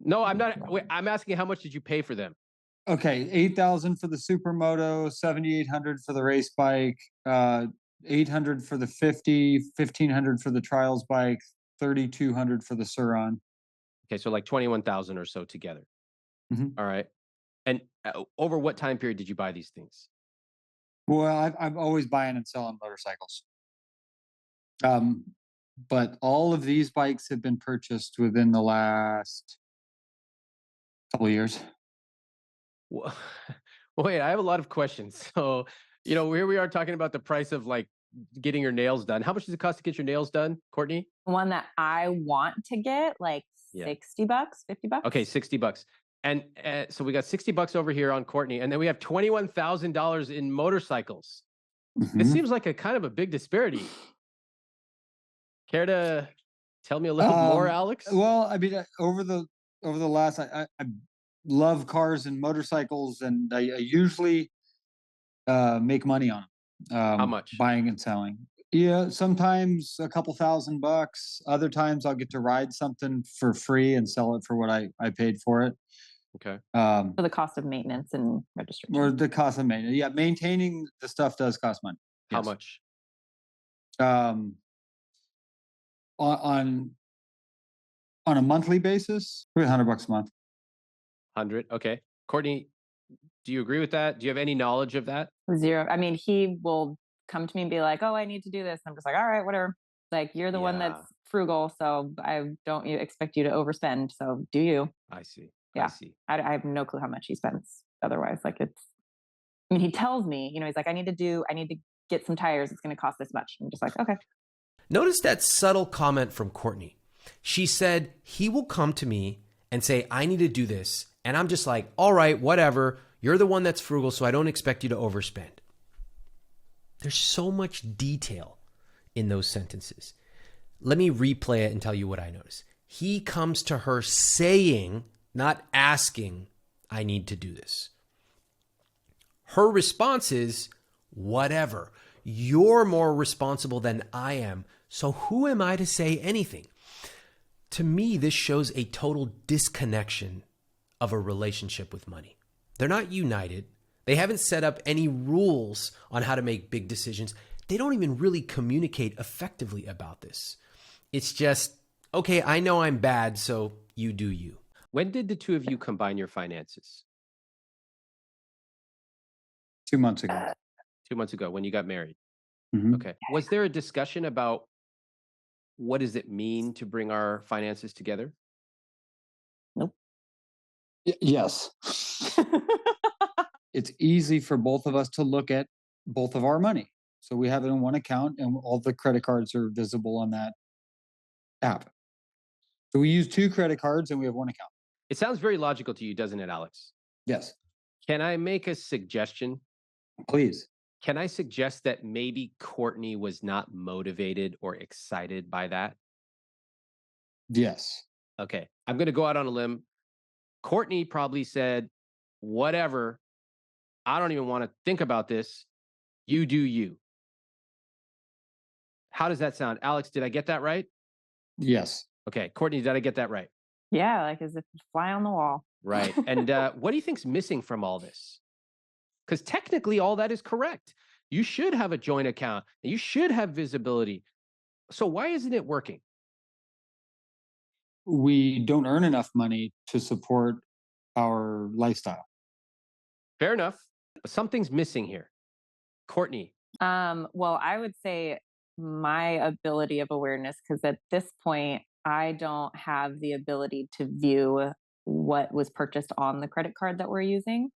No, I'm not. Wait, I'm asking how much did you pay for them? Okay, $8,000 for the supermoto, $7,800 for the race bike, $800 for the 50, $1,500 for the trials bike, $3,200 for the Suron. Okay, so like 21,000 or so together. Mm-hmm. All right. And over what time period did you buy these things? Well, I'm always buying and selling motorcycles. But all of these bikes have been purchased within the last couple of years. Well, wait, I have a lot of questions. So, here we are talking about the price of like getting your nails done. How much does it cost to get your nails done, Courtney? One that I want to get, like $60, $50. Okay, $60. And so we got $60 over here on Courtney, and then we have $21,000 in motorcycles. Mm-hmm. It seems like a kind of a big disparity. Care to tell me a little more, Alex? Well, I mean, over the last, love cars and motorcycles, and I usually make money on them, How much? buying and selling. Yeah, sometimes a couple $1,000. Other times I'll get to ride something for free and sell it for what I paid for it. Okay. For the cost of maintenance and Or registration. the cost of maintenance. Yeah, maintaining the stuff does cost money. How Yes. much? Um, on on a monthly basis, $300 a month. 100. Okay. Courtney, do you agree with that? Do you have any knowledge of that? Zero. I mean, he will come to me and be like, "Oh, I need to do this." I'm just like, "All right, whatever." Like, you're the one Yeah, that's frugal, so I don't expect you to overspend. So do you? I see. I Yeah. see. I have no clue how much he spends otherwise. Like, I mean, he tells me, he's like, I need to get some tires. It's going to cost this much. I'm just like, okay. Notice that subtle comment from Courtney. She said, he will come to me and say, I need to do this. And I'm just like, all right, whatever. You're the one that's frugal, so I don't expect you to overspend. There's so much detail in those sentences. Let me replay it and tell you what I notice. He comes to her saying, not asking, I need to do this. Her response is, whatever. You're more responsible than I am. So who am I to say anything? To me, this shows a total disconnection of a relationship with money. They're not united. They haven't set up any rules on how to make big decisions. They don't even really communicate effectively about this. It's just, okay, I know I'm bad, so you do you. When did the two of you combine your finances? 2 months ago. 2 months ago when you got married. Mhm. Okay. Was there a discussion about what does it mean to bring our finances together? Nope. Yes. It's easy for both of us to look at both of our money. So we have it in one account and all the credit cards are visible on that app. So we use 2 credit cards and we have one account. It sounds very logical to you, doesn't it, Alex? Yes, Can I make a suggestion? please. Can I suggest that maybe Courtney was not motivated or excited by that? Yes. Okay. I'm going to go out on a limb. Courtney probably said, whatever. I don't even want to think about this. You do you. How does that sound? Alex, did I get that right? Yes. Okay. Courtney, did I get that right? Yeah, like as if a fly on the wall. Right. And what do you think's missing from all this? Because technically, all that is correct. You should have a joint account and you should have visibility. So why isn't it working? We don't earn enough money to support our lifestyle. Fair enough. But something's missing here. Courtney, Well, I would say my ability of awareness, because at this point, I don't have the ability to view what was purchased on the credit card that we're using.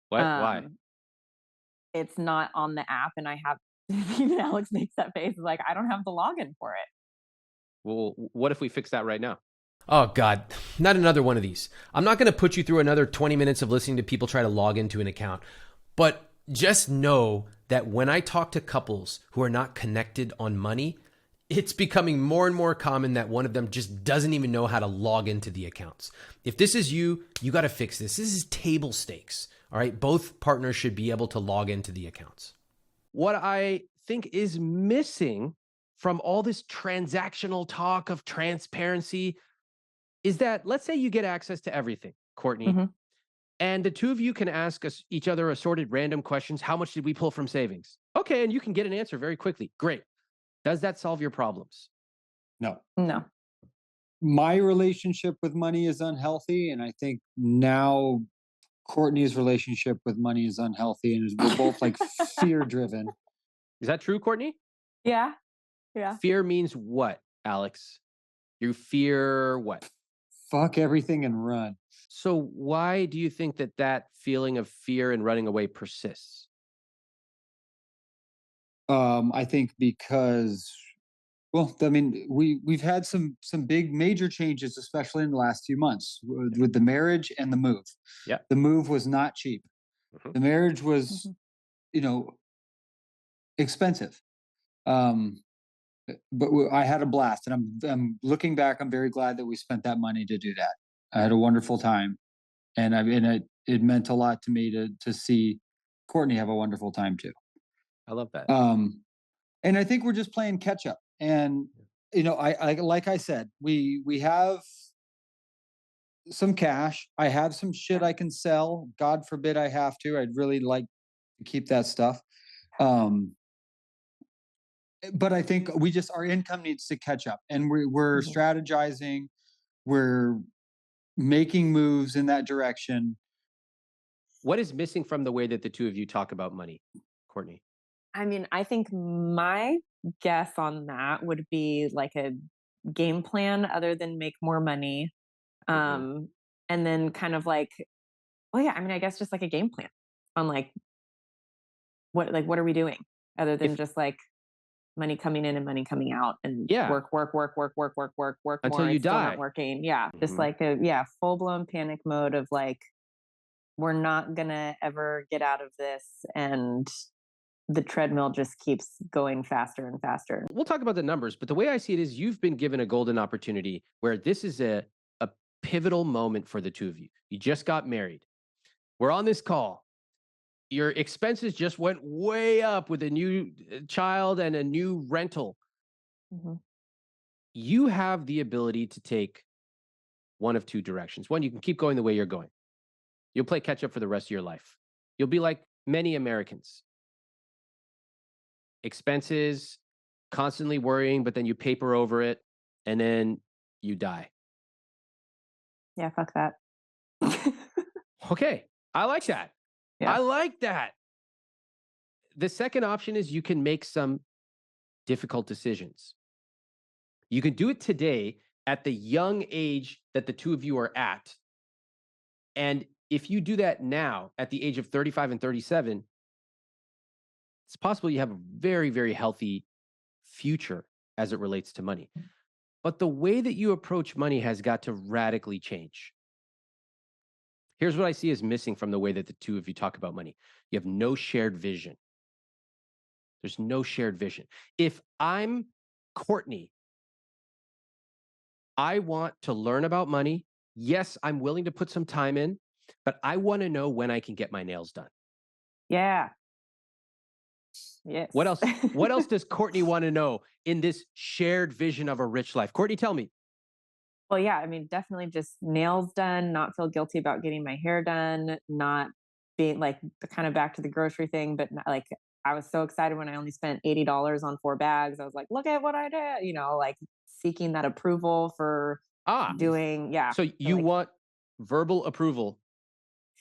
what? Why? It's not on the app, and I have even Alex makes that face like I don't have the login for it. Well, what if we fix that right now? Oh, God, not another one of these. I'm not going to put you through another 20 minutes of listening to people try to log into an account. But just know that when I talk to couples who are not connected on money, it's becoming more and more common that one of them just doesn't even know how to log into the accounts. If this is you, you got to fix this. This is table stakes. All right. Both partners should be able to log into the accounts. What I think is missing from all this transactional talk of transparency is that let's say you get access to everything, Courtney, Mhm. and the two of you can ask us each other assorted random questions. How much did we pull from savings? Okay, and you can get an answer very quickly. Great. Does that solve your problems? No. No. My relationship with money is unhealthy. And I think now Courtney's relationship with money is unhealthy. And we're both like fear driven. Is that true, Courtney? Yeah. Yeah. Fear means what, Alex? You fear what? Fuck everything and run. So why do you think that that feeling of fear and running away persists? I think because, well, I mean, we've had some big major changes, especially in the last few months with the marriage and the move. Yeah. The move was not cheap. Mhm. The marriage was, Mhm. you know, expensive. Um, but I had a blast, and I'm looking back. I'm very glad that we spent that money to do that. I had a wonderful time, and it meant a lot to me to see Courtney have a wonderful time too. I love that. And I think we're just playing catch up. And I like I said, we have some cash. I have some shit I can sell. God forbid I have to. I'd really like to keep that stuff. But I think our income needs to catch up, and we're strategizing. We're making moves in that direction. What is missing from the way that the two of you talk about money, Courtney? I mean, I think my guess on that would be like a game plan other than make more money. And then kind of like, well, yeah, I mean, I guess just like a game plan on like what are we doing other than just like money coming in and money coming out and work until more. you It's still die. not working. Yeah. Just like full blown panic mode of like, we're not gonna ever get out of this, and the treadmill just keeps going faster and faster. We'll talk about the numbers, but the way I see it is you've been given a golden opportunity where this is a pivotal moment for the two of you. You just got married. We're on this call. Your expenses just went way up with a new child and a new rental. You have the ability to take one of two directions. One, you can keep going the way you're going. You'll play catch up for the rest of your life. You'll be like many Americans. Expenses, constantly worrying, but then you paper over it and then you die. Yeah, fuck that. Okay, I like that. Yeah. I like that. The second option is you can make some difficult decisions. You can do it today at the young age that the two of you are at. And if you do that now at the age of 35 and 37, it's possible you have a very, very healthy future as it relates to money. But the way that you approach money has got to radically change. Here's what I see as missing from the way that the two of you talk about money. You have no shared vision. There's no shared vision. If I'm Courtney, I want to learn about money. Yes, I'm willing to put some time in, but I want to know when I can get my nails done. Yeah. Yes. What else? What else does Courtney want to know in this shared vision of a rich life? Courtney, tell me. Well, yeah, I mean, definitely just nails done, not feel guilty about getting my hair done, not being like kind of back to the grocery thing, but not, like I was so excited when I only spent $80 on 4 bags. I was like, look at what I did, like seeking that approval for doing. Yeah. So you want verbal approval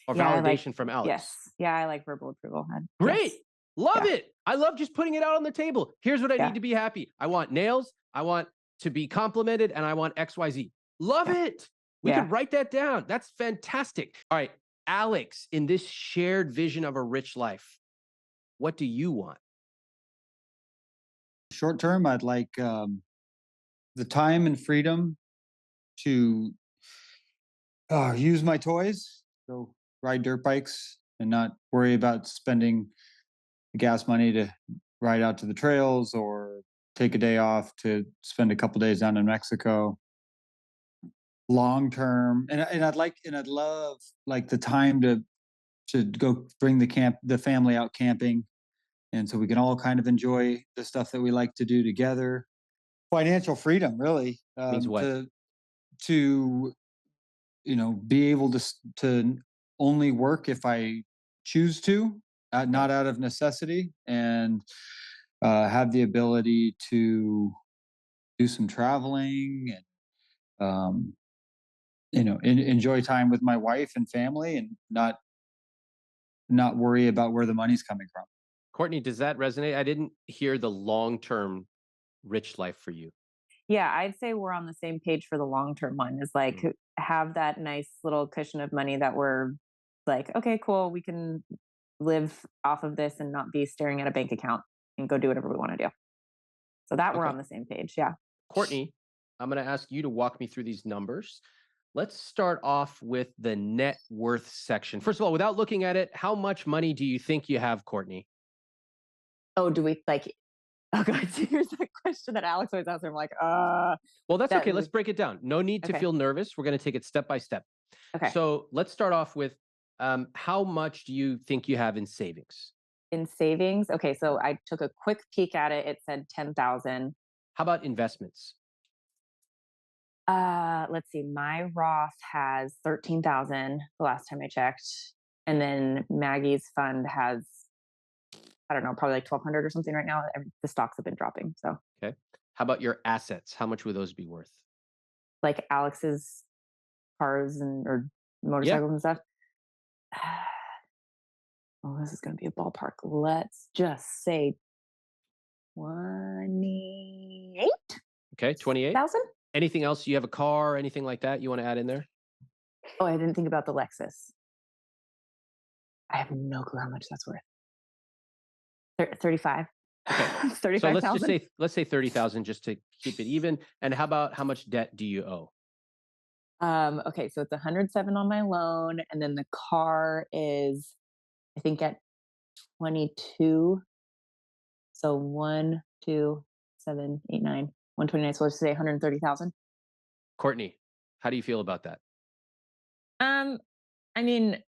or validation from Alex? Yes. Yeah, I like verbal approval. Great. Yes. Love it. I love just putting it out on the table. Here's what I need to be happy. I want nails. I want to be complimented, and I want XYZ. Love it. We can write that down. That's fantastic. All right, Alex, in this shared vision of a rich life, what do you want? Short term, I'd like the time and freedom to use my toys, go ride dirt bikes, and not worry about spending gas money to ride out to the trails or take a day off to spend a couple days down in Mexico. Long term, and I'd love like the time to go bring the family out camping, and so we can all kind of enjoy the stuff that we like to do together. Financial freedom, really, means what? To be able to only work if I choose to, not out of necessity, and have the ability to do some traveling and enjoy time with my wife and family, and not worry about where the money's coming from. Courtney, does that resonate? I didn't hear the long-term rich life for you. Yeah, I'd say we're on the same page for the long-term one, is like have that nice little cushion of money that we're like, okay, cool, we can live off of this and not be staring at a bank account and go do whatever we want to do. So that we're on the same page. Yeah. Courtney, I'm going to ask you to walk me through these numbers. Let's start off with the net worth section. First of all, without looking at it, how much money do you think you have, Courtney? Oh, do we like, oh God, here's that question that Alex always asks. I'm like, well, that's okay. Let's break it down. No need to feel nervous. We're going to take it step by step. Okay. So let's start off with how much do you think you have in savings? In savings, okay, so I took a quick peek at it. It said 10,000. How about investments? Let's see. My Roth has 13,000 the last time I checked. And then Maggie's fund has, I don't know, probably like 1,200 or something right now. The stocks have been dropping. So, Okay. How about your assets? How much would those be worth? like Alex's cars and or Yeah. motorcycles and stuff. Oh, this is going to be a ballpark. Let's just say 28,000. Okay. 28. Anything else? You have a car, anything like that you want to add in there? Oh, I didn't think about the Lexus. I have no clue how much that's worth. 35. Okay. So 35,000. let's say 30,000 just to keep it even. And how about how much debt do you owe? Okay, so it's 107 on my loan, and then the car is, I think, at 22. So 1, 2, 7, 8, 9, 129. So let's say 130,000. Courtney, how do you feel about that? I mean,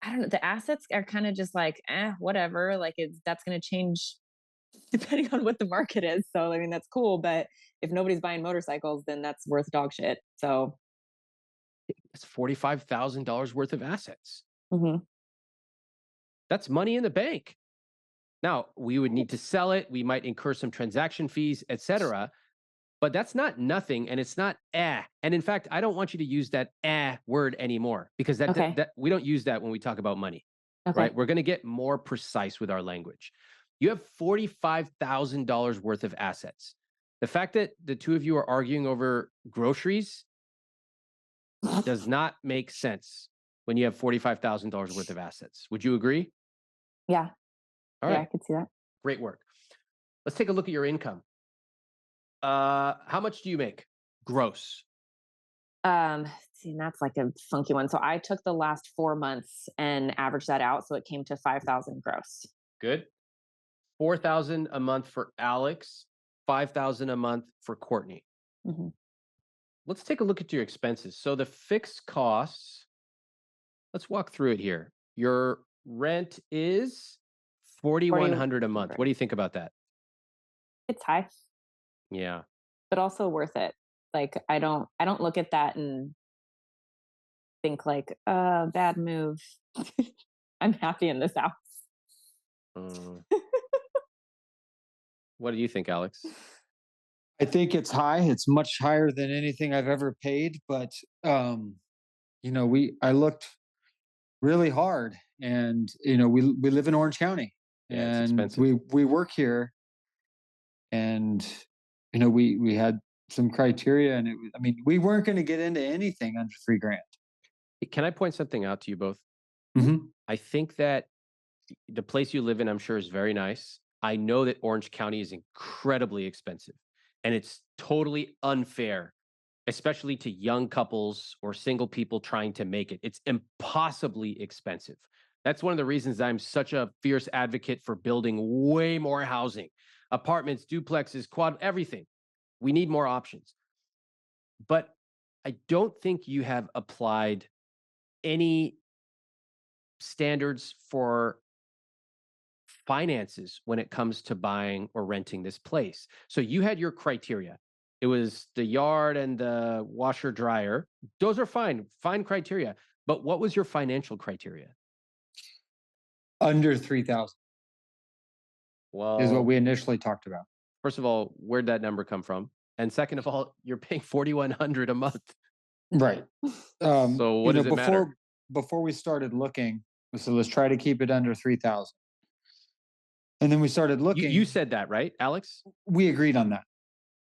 I don't know. The assets are kind of just like, whatever. Like that's going to change depending on what the market is. So I mean, that's cool. But if nobody's buying motorcycles, then that's worth dog shit. So It's $45,000 worth of assets. mhm. That's money in the bank. Now, we would need to sell it. We might incur some transaction fees, etc. But that's not nothing, and it's not And in fact, I don't want you to use that word anymore because Okay. that we don't use that when we talk about money, Okay. right? We're going to get more precise with our language. You have $45,000 worth of assets. The fact that the two of you are arguing over groceries does not make sense when you have $45,000 worth of assets. Would you agree? Yeah. All Yeah, right. I could see that. Great work. Let's take a look at your income. How much do you make gross? See, and that's like a funky one. So I took the last 4 months and averaged that out. So it came to 5,000 gross. Good. 4,000 a month for Alex, 5,000 a month for Courtney. Mhm. Let's take a look at your expenses. So the fixed costs, let's walk through it here. Your rent is 4,100 a month. What do you think about that? It's high, Yeah. but also worth it. Like I don't look at that and think like, bad move. I'm happy in this house. Mm. What do you think, Alex? I think it's high. It's much higher than anything I've ever paid. But I looked really hard, and we live in Orange County, Yeah, it's and expensive. we work here, and we had some criteria, and we weren't going to get into anything under $3,000. Can I point something out to you both? Mm-hmm. I think that the place you live in, I'm sure, is very nice. I know that Orange County is incredibly expensive, and it's totally unfair, especially to young couples or single people trying to make it. It's impossibly expensive. That's one of the reasons I'm such a fierce advocate for building way more housing, apartments, duplexes, quad, everything. We need more options. But I don't think you have applied any standards for finances when it comes to buying or renting this place. So you had your criteria. It was the yard and the washer dryer. Those are fine criteria. But what was your financial criteria? Under 3,000 is what Well, we initially talked about. first of all, where'd that number come from? And second of all, you're paying 4,100 a month. Right. So what does it matter? Before we started looking, we said let's try to keep it under 3,000. And then we started looking. You said that, right, Alex? We agreed on that.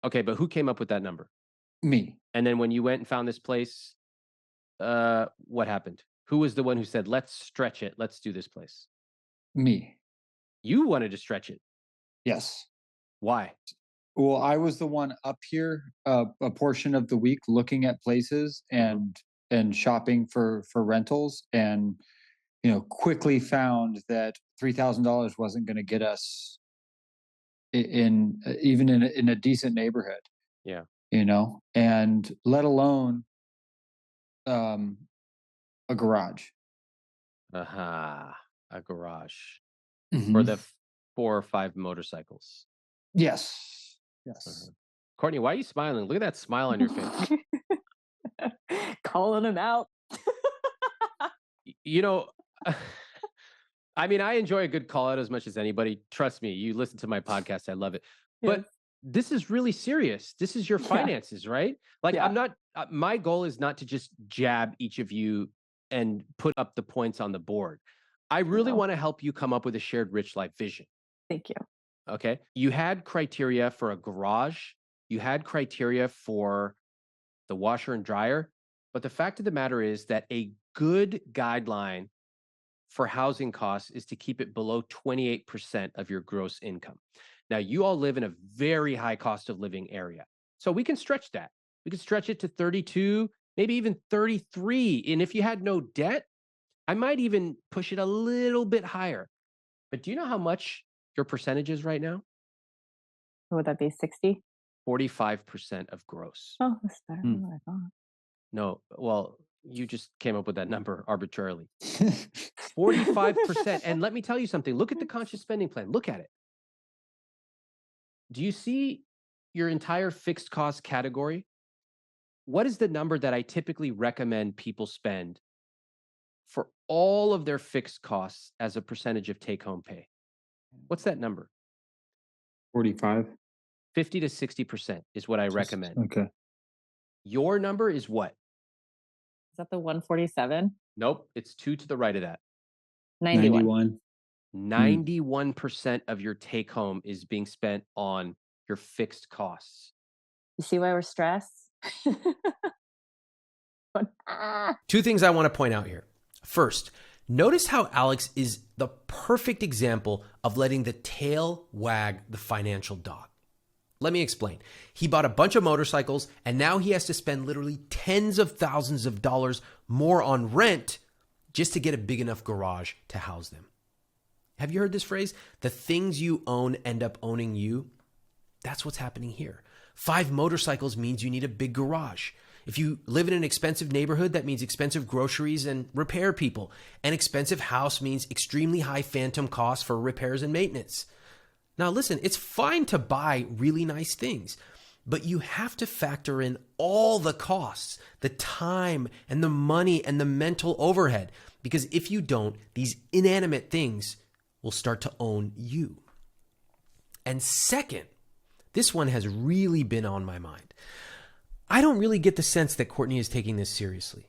Okay, but who came up with that number? Me. And then when you went and found this place, what happened? Who was the one who said, let's stretch it, let's do this place? Me. You wanted to stretch it. Yes. Why? Well, I was the one up here a portion of the week looking at places and shopping for rentals, and quickly found that $3,000 wasn't going to get us even in a decent neighborhood. Yeah. And let alone a garage. Aha, a garage for Mhm. the 4 or 5 motorcycles. Yes. Uh-huh. Yes. Courtney, why are you smiling? Look at that smile on your face. Calling him out. You know, I mean, I enjoy a good call out as much as anybody. Trust me, you listen to my podcast, I love it. Yes. But this is really serious. This is your Yeah. finances, right? Like, Yeah. I'm not, my goal is not to just jab each of you and put up the points on the board. I really No. want to help you come up with a shared rich life vision. Thank you. Okay. You had criteria for a garage, you had criteria for the washer and dryer. But the fact of the matter is that a good guideline for housing costs is to keep it below 28% of your gross income. Now, you all live in a very high cost of living area. So we can stretch that. We can stretch it to 32, maybe even 33. And if you had no debt, I might even push it a little bit higher. But do you know how much your percentage is right now? What would that be? 60? 45% of gross. Oh, that's better Hmm. than what I thought. No, well, you just came up with that number arbitrarily. 45%. And let me tell you something. Look at the conscious spending plan. Look at it. Do you see your entire fixed cost category? What is the number that I typically recommend people spend for all of their fixed costs as a percentage of take home pay? What's that number? 45. 50 to 60% is what I recommend. Okay. Your number is what? Is that the 147? Nope, it's 2 to the right of that. 91. 91% of your take home is being spent on your fixed costs. You see why we're stressed? Two things I want to point out here. First, notice how Alex is the perfect example of letting the tail wag the financial dog. Let me explain. He bought a bunch of motorcycles and now he has to spend literally tens of thousands of dollars more on rent just to get a big enough garage to house them. Have you heard this phrase? The things you own end up owning you. That's what's happening here. 5 motorcycles means you need a big garage. If you live in an expensive neighborhood, that means expensive groceries and repair people. An expensive house means extremely high phantom costs for repairs and maintenance. Now listen, it's fine to buy really nice things, but you have to factor in all the costs, the time and the money and the mental overhead, because if you don't, these inanimate things will start to own you. And second, this one has really been on my mind. I don't really get the sense that Courtney is taking this seriously.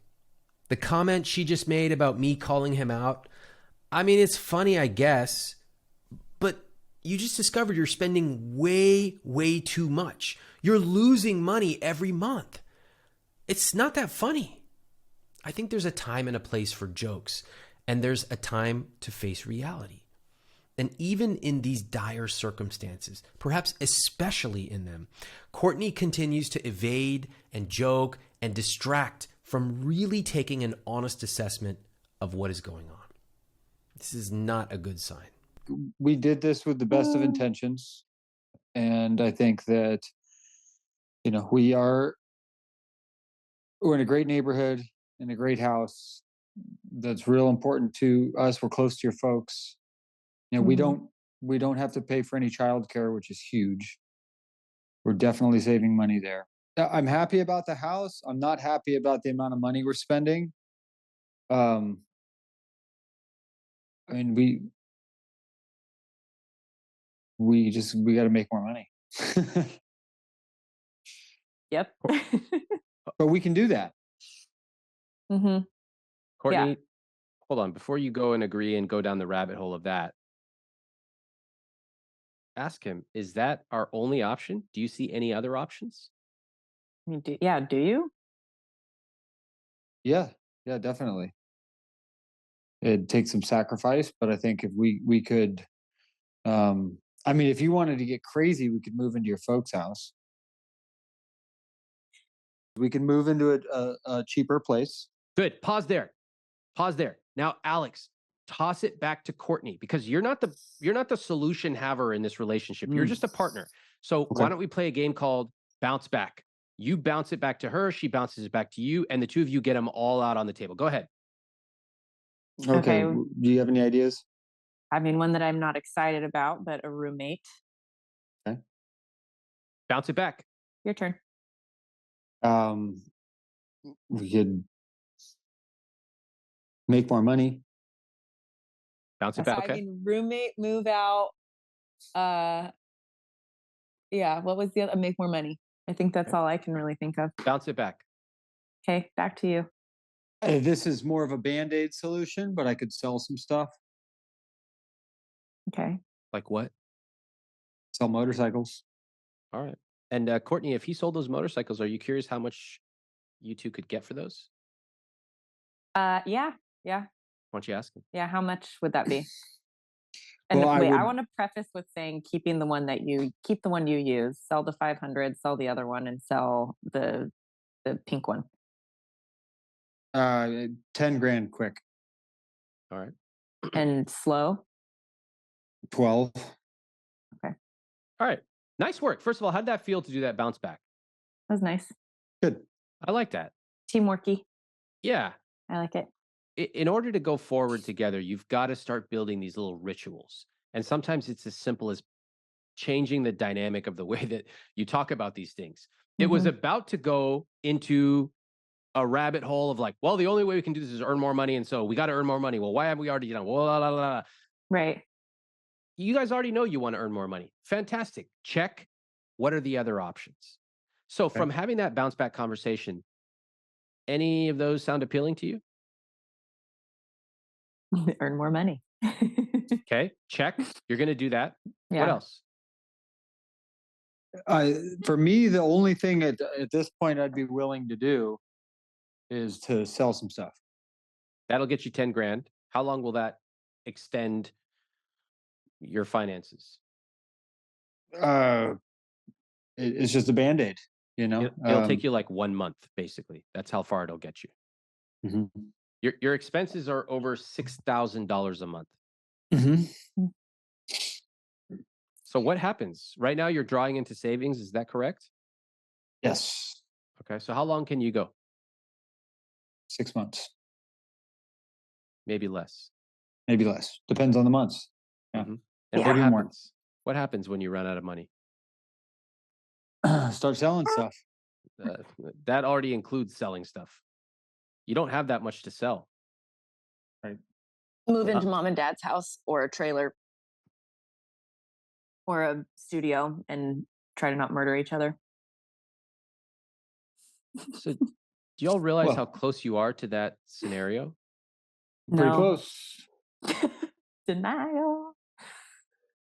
The comment she just made about me calling him out, I mean, it's funny, I guess, but you just discovered you're spending way, way too much. You're losing money every month. It's not that funny. I think there's a time and a place for jokes, and there's a time to face reality. And even in these dire circumstances, perhaps especially in them, Courtney continues to evade and joke and distract from really taking an honest assessment of what is going on. This is not a good sign. We did this with the best of intentions. And I think that, we're in a great neighborhood, in a great house. That's real important to us. We're close to your folks. We don't have to pay for any childcare, which is huge. We're definitely saving money there. I'm happy about the house. I'm not happy about the amount of money we're spending. I mean, we got to make more money. Yep. But we can do that. Mm-hmm. Courtney, Yeah. hold on. Before you go and agree and go down the rabbit hole of that, ask him, is that our only option? Do you see any other options? Do you? Yeah, definitely. It takes some sacrifice, but I think if we could, if you wanted to get crazy, we could move into your folks' house. We can move into a cheaper place. Good. Pause there. Now, Alex, toss it back to Courtney, because you're not the solution haver in this relationship. You're just a partner. So why don't we play a game called Bounce Back? You bounce it back to her, she bounces it back to you, and the two of you get them all out on the table. Go ahead. Okay. Okay. Do you have any ideas? I mean, one that I'm not excited about, but a roommate. Okay. Bounce it back. Your turn. We could make more money. Bounce it So, back. I Okay. mean, roommate, move out. Yeah. What was the other? Make more money. I think that's all I can really think of. Bounce it back. Okay, back to you. This is more of a Band-Aid solution, but I could sell some stuff. Okay. Like what? Sell motorcycles. All right. And Courtney, if he sold those motorcycles, are you curious how much you two could get for those? Yeah. Why don't you ask him? Yeah. How much would that be? And Well, wait, I want to preface with saying keep the one you use, sell the 500, sell the other one, and sell the pink one. 10 grand quick. All right. And slow. 12. Okay. All right. Nice work. First of all, how'd that feel to do that bounce back? That was nice. Good. I like that. Teamworky. Yeah. I like it. In order to go forward together, you've got to start building these little rituals. And sometimes it's as simple as changing the dynamic of the way that you talk about these things. It was about to go into a rabbit hole of like, well, the only way we can do this is earn more money. And so we got to earn more money. Well, why haven't we already done? Well, la, la, la, la. Right. You guys already know you want to earn more money. Fantastic. Check. What are the other options? So from having that bounce back conversation, any of those sound appealing to you? Earn more money. Okay. Check. You're going to do that. Yeah. What else? For me, the only thing at this point I'd be willing to do is to sell some stuff. That'll get you 10 grand. How long will that extend your finances? It's just a Band-Aid, you know. It'll take you like 1 month, basically. That's how far it'll get you. Your expenses are over $6,000 a month. So what happens? Right now you're drawing into savings, is that correct? Yes. Okay, so how long can you go? 6 months. Maybe less. Maybe less. Depends on the months. Yeah. And Maybe what more. happens? What happens when you run out of money? Start selling stuff. That already includes selling stuff. You don't have that much to sell. Right. Move into mom and dad's house or a trailer or a studio and try to not murder each other. So do y'all realize how close you are to that scenario? Pretty close. Denial.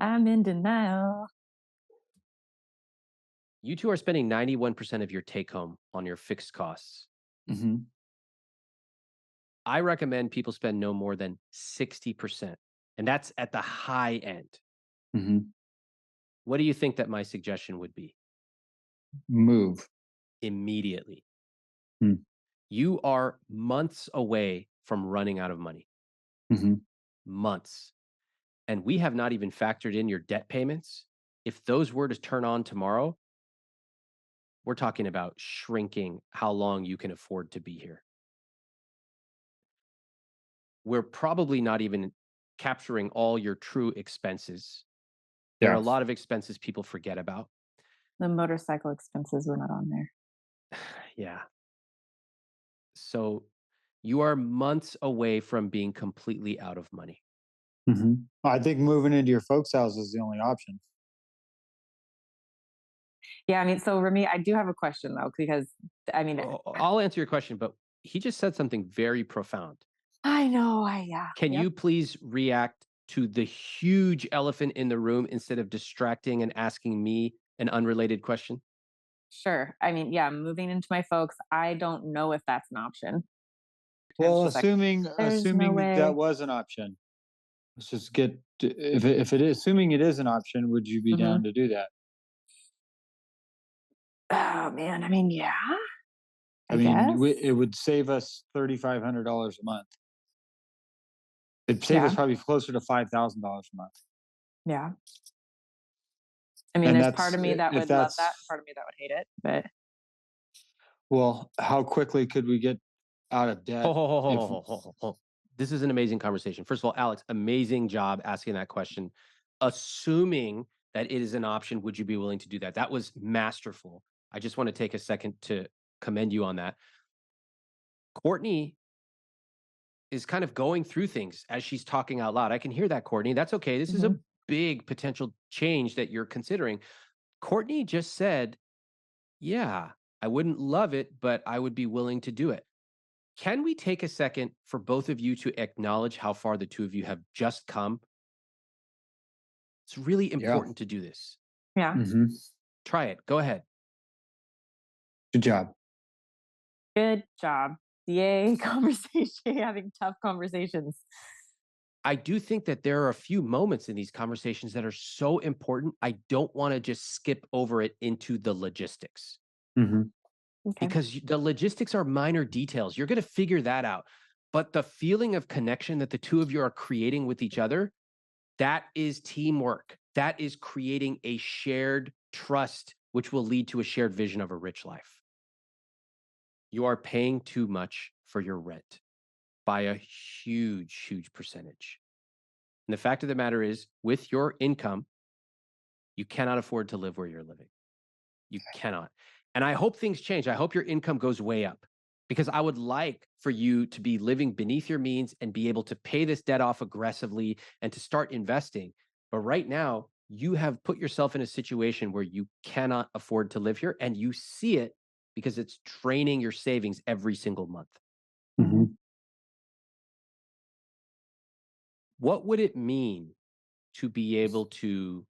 I'm in denial. You two are spending 91% of your take home on your fixed costs. I recommend people spend no more than 60%. And that's at the high end. What do you think that my suggestion would be? Move. Immediately. You are months away from running out of money. Months. And we have not even factored in your debt payments. If those were to turn on tomorrow, we're talking about shrinking how long you can afford to be here. We're probably not even capturing all your true expenses. There are a lot of expenses people forget about. The motorcycle expenses were not on there. Yeah. So you are months away from being completely out of money. I think moving into your folks' house is the only option. Yeah, I mean, so Ramit, I do have a question though, because I mean, I'll answer your question, but he just said something very profound. I know. Can you please react to the huge elephant in the room instead of distracting and asking me an unrelated question? Sure. I mean, yeah, moving into my folks, I don't know if that's an option. Well, Like, assuming no that was an option, let's just get if it is, assuming it is an option, would you be down to do that? Oh man, I mean, yeah. I mean, it would save us $3,500 a month. It'd save us probably closer to $5,000 a month. Yeah. I mean, there's part of me that would love that, part of me that would hate it, but Well, how quickly could we get out of Ho, debt ho, ho, ho, if ho, ho, ho, ho. This is an amazing conversation. First of all, Alex, amazing job asking that question. Assuming that it is an option, would you be willing to do that? That was masterful. I just want to take a second to commend you on that. Courtney is kind of going through things as she's talking out loud. I can hear that, Courtney. That's okay. This is a Mhm. big potential change that you're considering. Courtney just said, yeah, I wouldn't love it, but I would be willing to do it. Can we take a second for both of you to acknowledge how far the two of you have just come? It's really yeah. important to do this. Yeah. Hmm. Try it. Go ahead. Good job. Good job. Yay, conversation, having tough conversations. I do think that there are a few moments in these conversations that are so important. I don't want to just skip over it into the logistics Hmm. Okay. because the logistics are minor details. You're going to figure that out. But the feeling of connection that the two of you are creating with each other, that is teamwork. That is creating a shared trust, which will lead to a shared vision of a rich life. You are paying too much for your rent by a huge, huge percentage. And the fact of the matter is, with your income, you cannot afford to live where you're living. You cannot. And I hope things change. I hope your income goes way up because I would like for you to be living beneath your means and be able to pay this debt off aggressively and to start investing. But right now, you have put yourself in a situation where you cannot afford to live here and you see it because it's draining your savings every single month. Hmm. What would it mean to be able to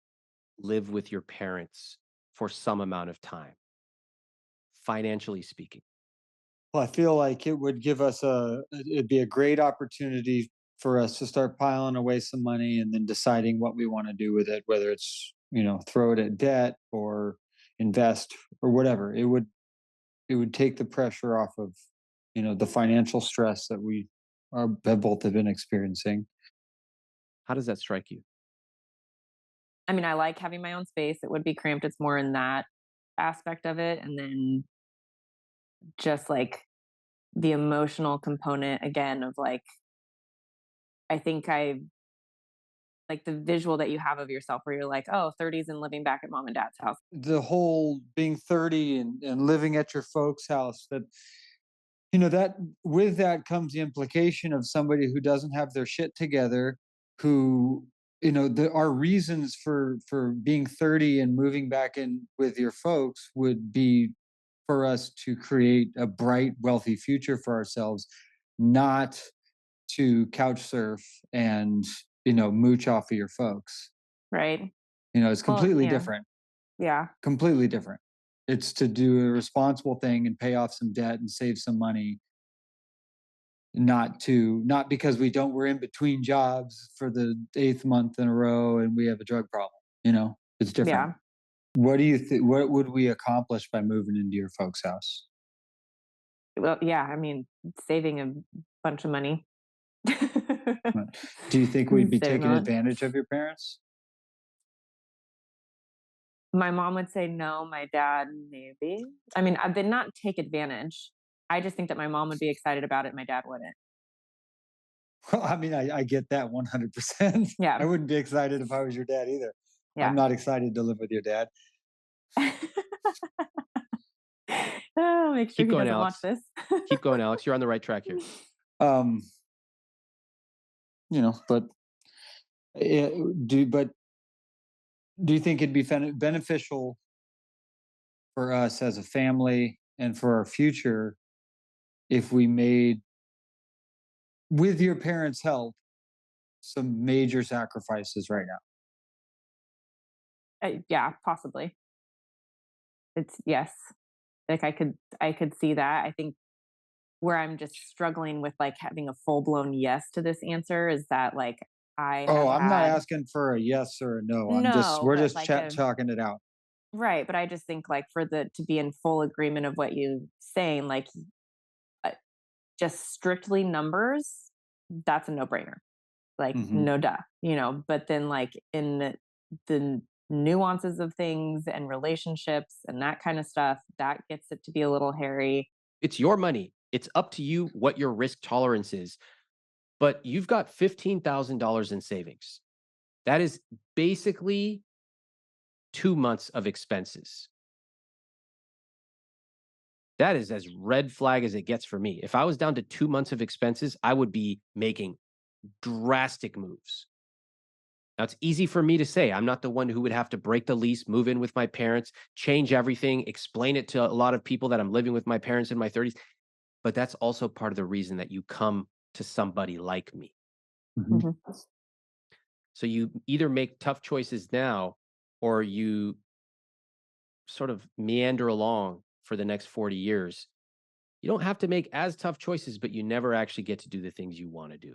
live with your parents for some amount of time, financially speaking? Well, I feel like it would give us it'd be a great opportunity for us to start piling away some money and then deciding what we want to do with it, whether it's, throw it at debt or invest or whatever. It would take the pressure off of, the financial stress that have both have been experiencing. How does that strike you? I mean, I like having my own space. It would be cramped. It's more in that aspect of it. And then just like the emotional component again of like, I think I like the visual that you have of yourself where you're like, oh, 30s and living back at mom and dad's house. The whole being 30 and living at your folks' house, that with that comes the implication of somebody who doesn't have their shit together, who, our reasons for being 30 and moving back in with your folks would be for us to create a bright, wealthy future for ourselves, not to couch surf and, mooch off of your folks. Right. It's Well, completely yeah. different. Yeah. Completely different. It's to do a responsible thing and pay off some debt and save some money, not because we're in between jobs for the eighth month in a row and we have a drug problem. It's different. Yeah. What do you think? What would we accomplish by moving into your folks' house? Well, yeah. I mean, saving a bunch of money. Do you think we'd be Saving taking a lot. advantage of your parents? My mom would say no. My dad, maybe. I mean, I did not take advantage. I just think that my mom would be excited about it. My dad wouldn't. Well, I mean, I get that 100%. I Yeah. wouldn't be excited if I was your dad either. I'm Yeah. not excited to live with your dad. Oh, make sure Keep he going, doesn't watch Alex. this. Keep going, Alex. You're on the right track here. Um, but eh, but do you think it'd be beneficial for us as a family and for our future if we made, with your parents' help, some major sacrifices right now? Yeah, possibly. It's yes. Like I could see that. I think where I'm just struggling with like having a full blown yes to this answer is that like I Oh, have I'm not had asking for a yes or a no. no, We're but just like a talking it out. right. But I just think like for the to be in full agreement of what you saying, like uh, just strictly numbers, that's a no brainer. Like Hmm. no duh, But then like in the nuances of things and relationships and that kind of stuff, that gets it to be a little hairy. It's your money. It's up to you what your risk tolerance is. But you've got $15,000 in savings. That is basically 2 months of expenses. That is as red flag as it gets for me. If I was down to 2 months of expenses, I would be making drastic moves. Now, it's easy for me to say. I'm not the one who would have to break the lease, move in with my parents, change everything, explain it to a lot of people that I'm living with my parents in my 30s. But that's also part of the reason that you come to somebody like me. Mhm. Mhm. So you either make tough choices now or you sort of meander along for the next 40 years. You don't have to make as tough choices, but you never actually get to do the things you want to do.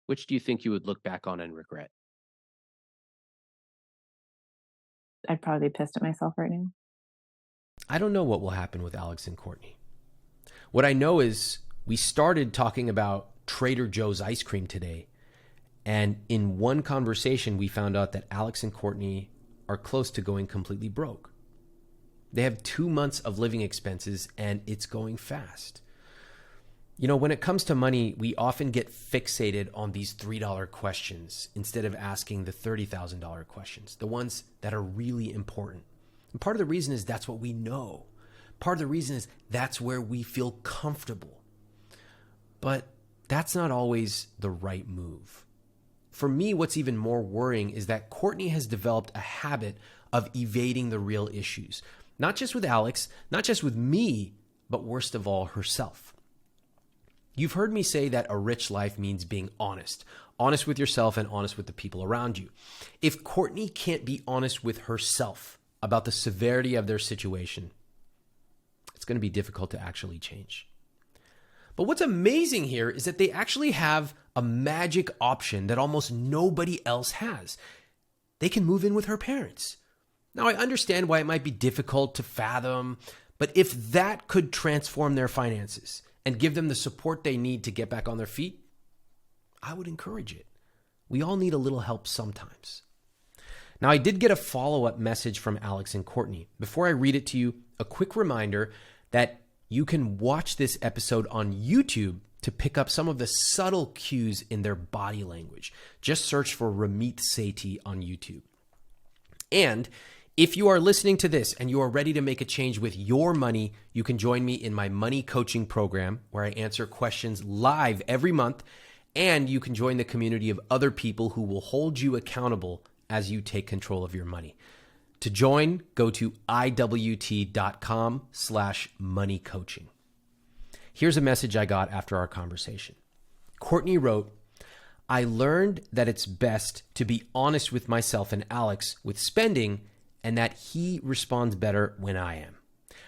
Which do you think you would look back on and regret? I'd probably be pissed at myself right now. I don't know what will happen with Alex and Courtney. What I know is we started talking about Trader Joe's ice cream today. And in one conversation, we found out that Alex and Courtney are close to going completely broke. They have 2 months of living expenses and it's going fast. You know, when it comes to money, we often get fixated on these $3 questions instead of asking the $30,000 questions, the ones that are really important. And part of the reason is that's what we know. Part of the reason is that's where we feel comfortable. But that's not always the right move. For me, what's even more worrying is that Courtney has developed a habit of evading the real issues, not just with Alex, not just with me, but worst of all, herself. You've heard me say that a rich life means being honest with yourself and honest with the people around you. If Courtney can't be honest with herself about the severity of their situation, it's going to be difficult to actually change. But what's amazing here is that they actually have a magic option that almost nobody else has. They can move in with her parents. Now, I understand why it might be difficult to fathom, but if that could transform their finances and give them the support they need to get back on their feet, I would encourage it. We all need a little help sometimes. Now, I did get a follow-up message from Alex and Courtney. Before I read it to you, a quick reminder that you can watch this episode on YouTube to pick up some of the subtle cues in their body language. Just search for Ramit Sethi on YouTube. And if you are listening to this and you are ready to make a change with your money, you can join me in my money coaching program where I answer questions live every month, and you can join the community of other people who will hold you accountable as you take control of your money. To join, go to iwt.com/money coaching. Here's a message I got after our conversation. Courtney wrote, I learned that it's best to be honest with myself and Alex with spending, and that he responds better when I am.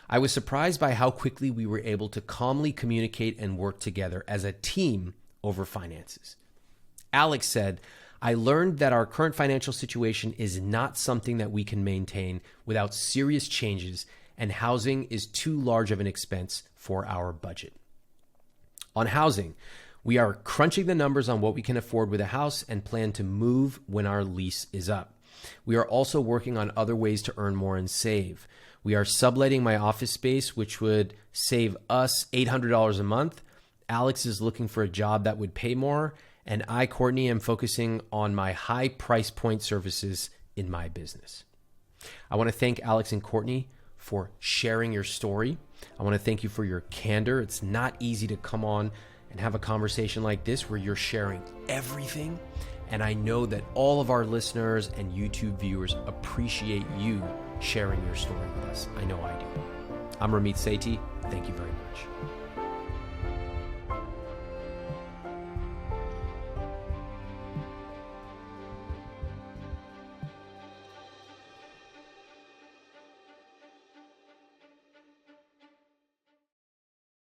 I was surprised by how quickly we were able to calmly communicate and work together as a team over finances. Alex said, I learned that our current financial situation is not something that we can maintain without serious changes, and housing is too large of an expense for our budget. On housing, we are crunching the numbers on what we can afford with a house and plan to move when our lease is up. We are also working on other ways to earn more and save. We are subletting my office space, which would save us $800 a month. Alex is looking for a job that would pay more. And I, Courtney, am focusing on my high price point services in my business. I want to thank Alex and Courtney for sharing your story. I want to thank you for your candor. It's not easy to come on and have a conversation like this where you're sharing everything. And I know that all of our listeners and YouTube viewers appreciate you sharing your story with us. I know I do. I'm Ramit Sethi. Thank you very much.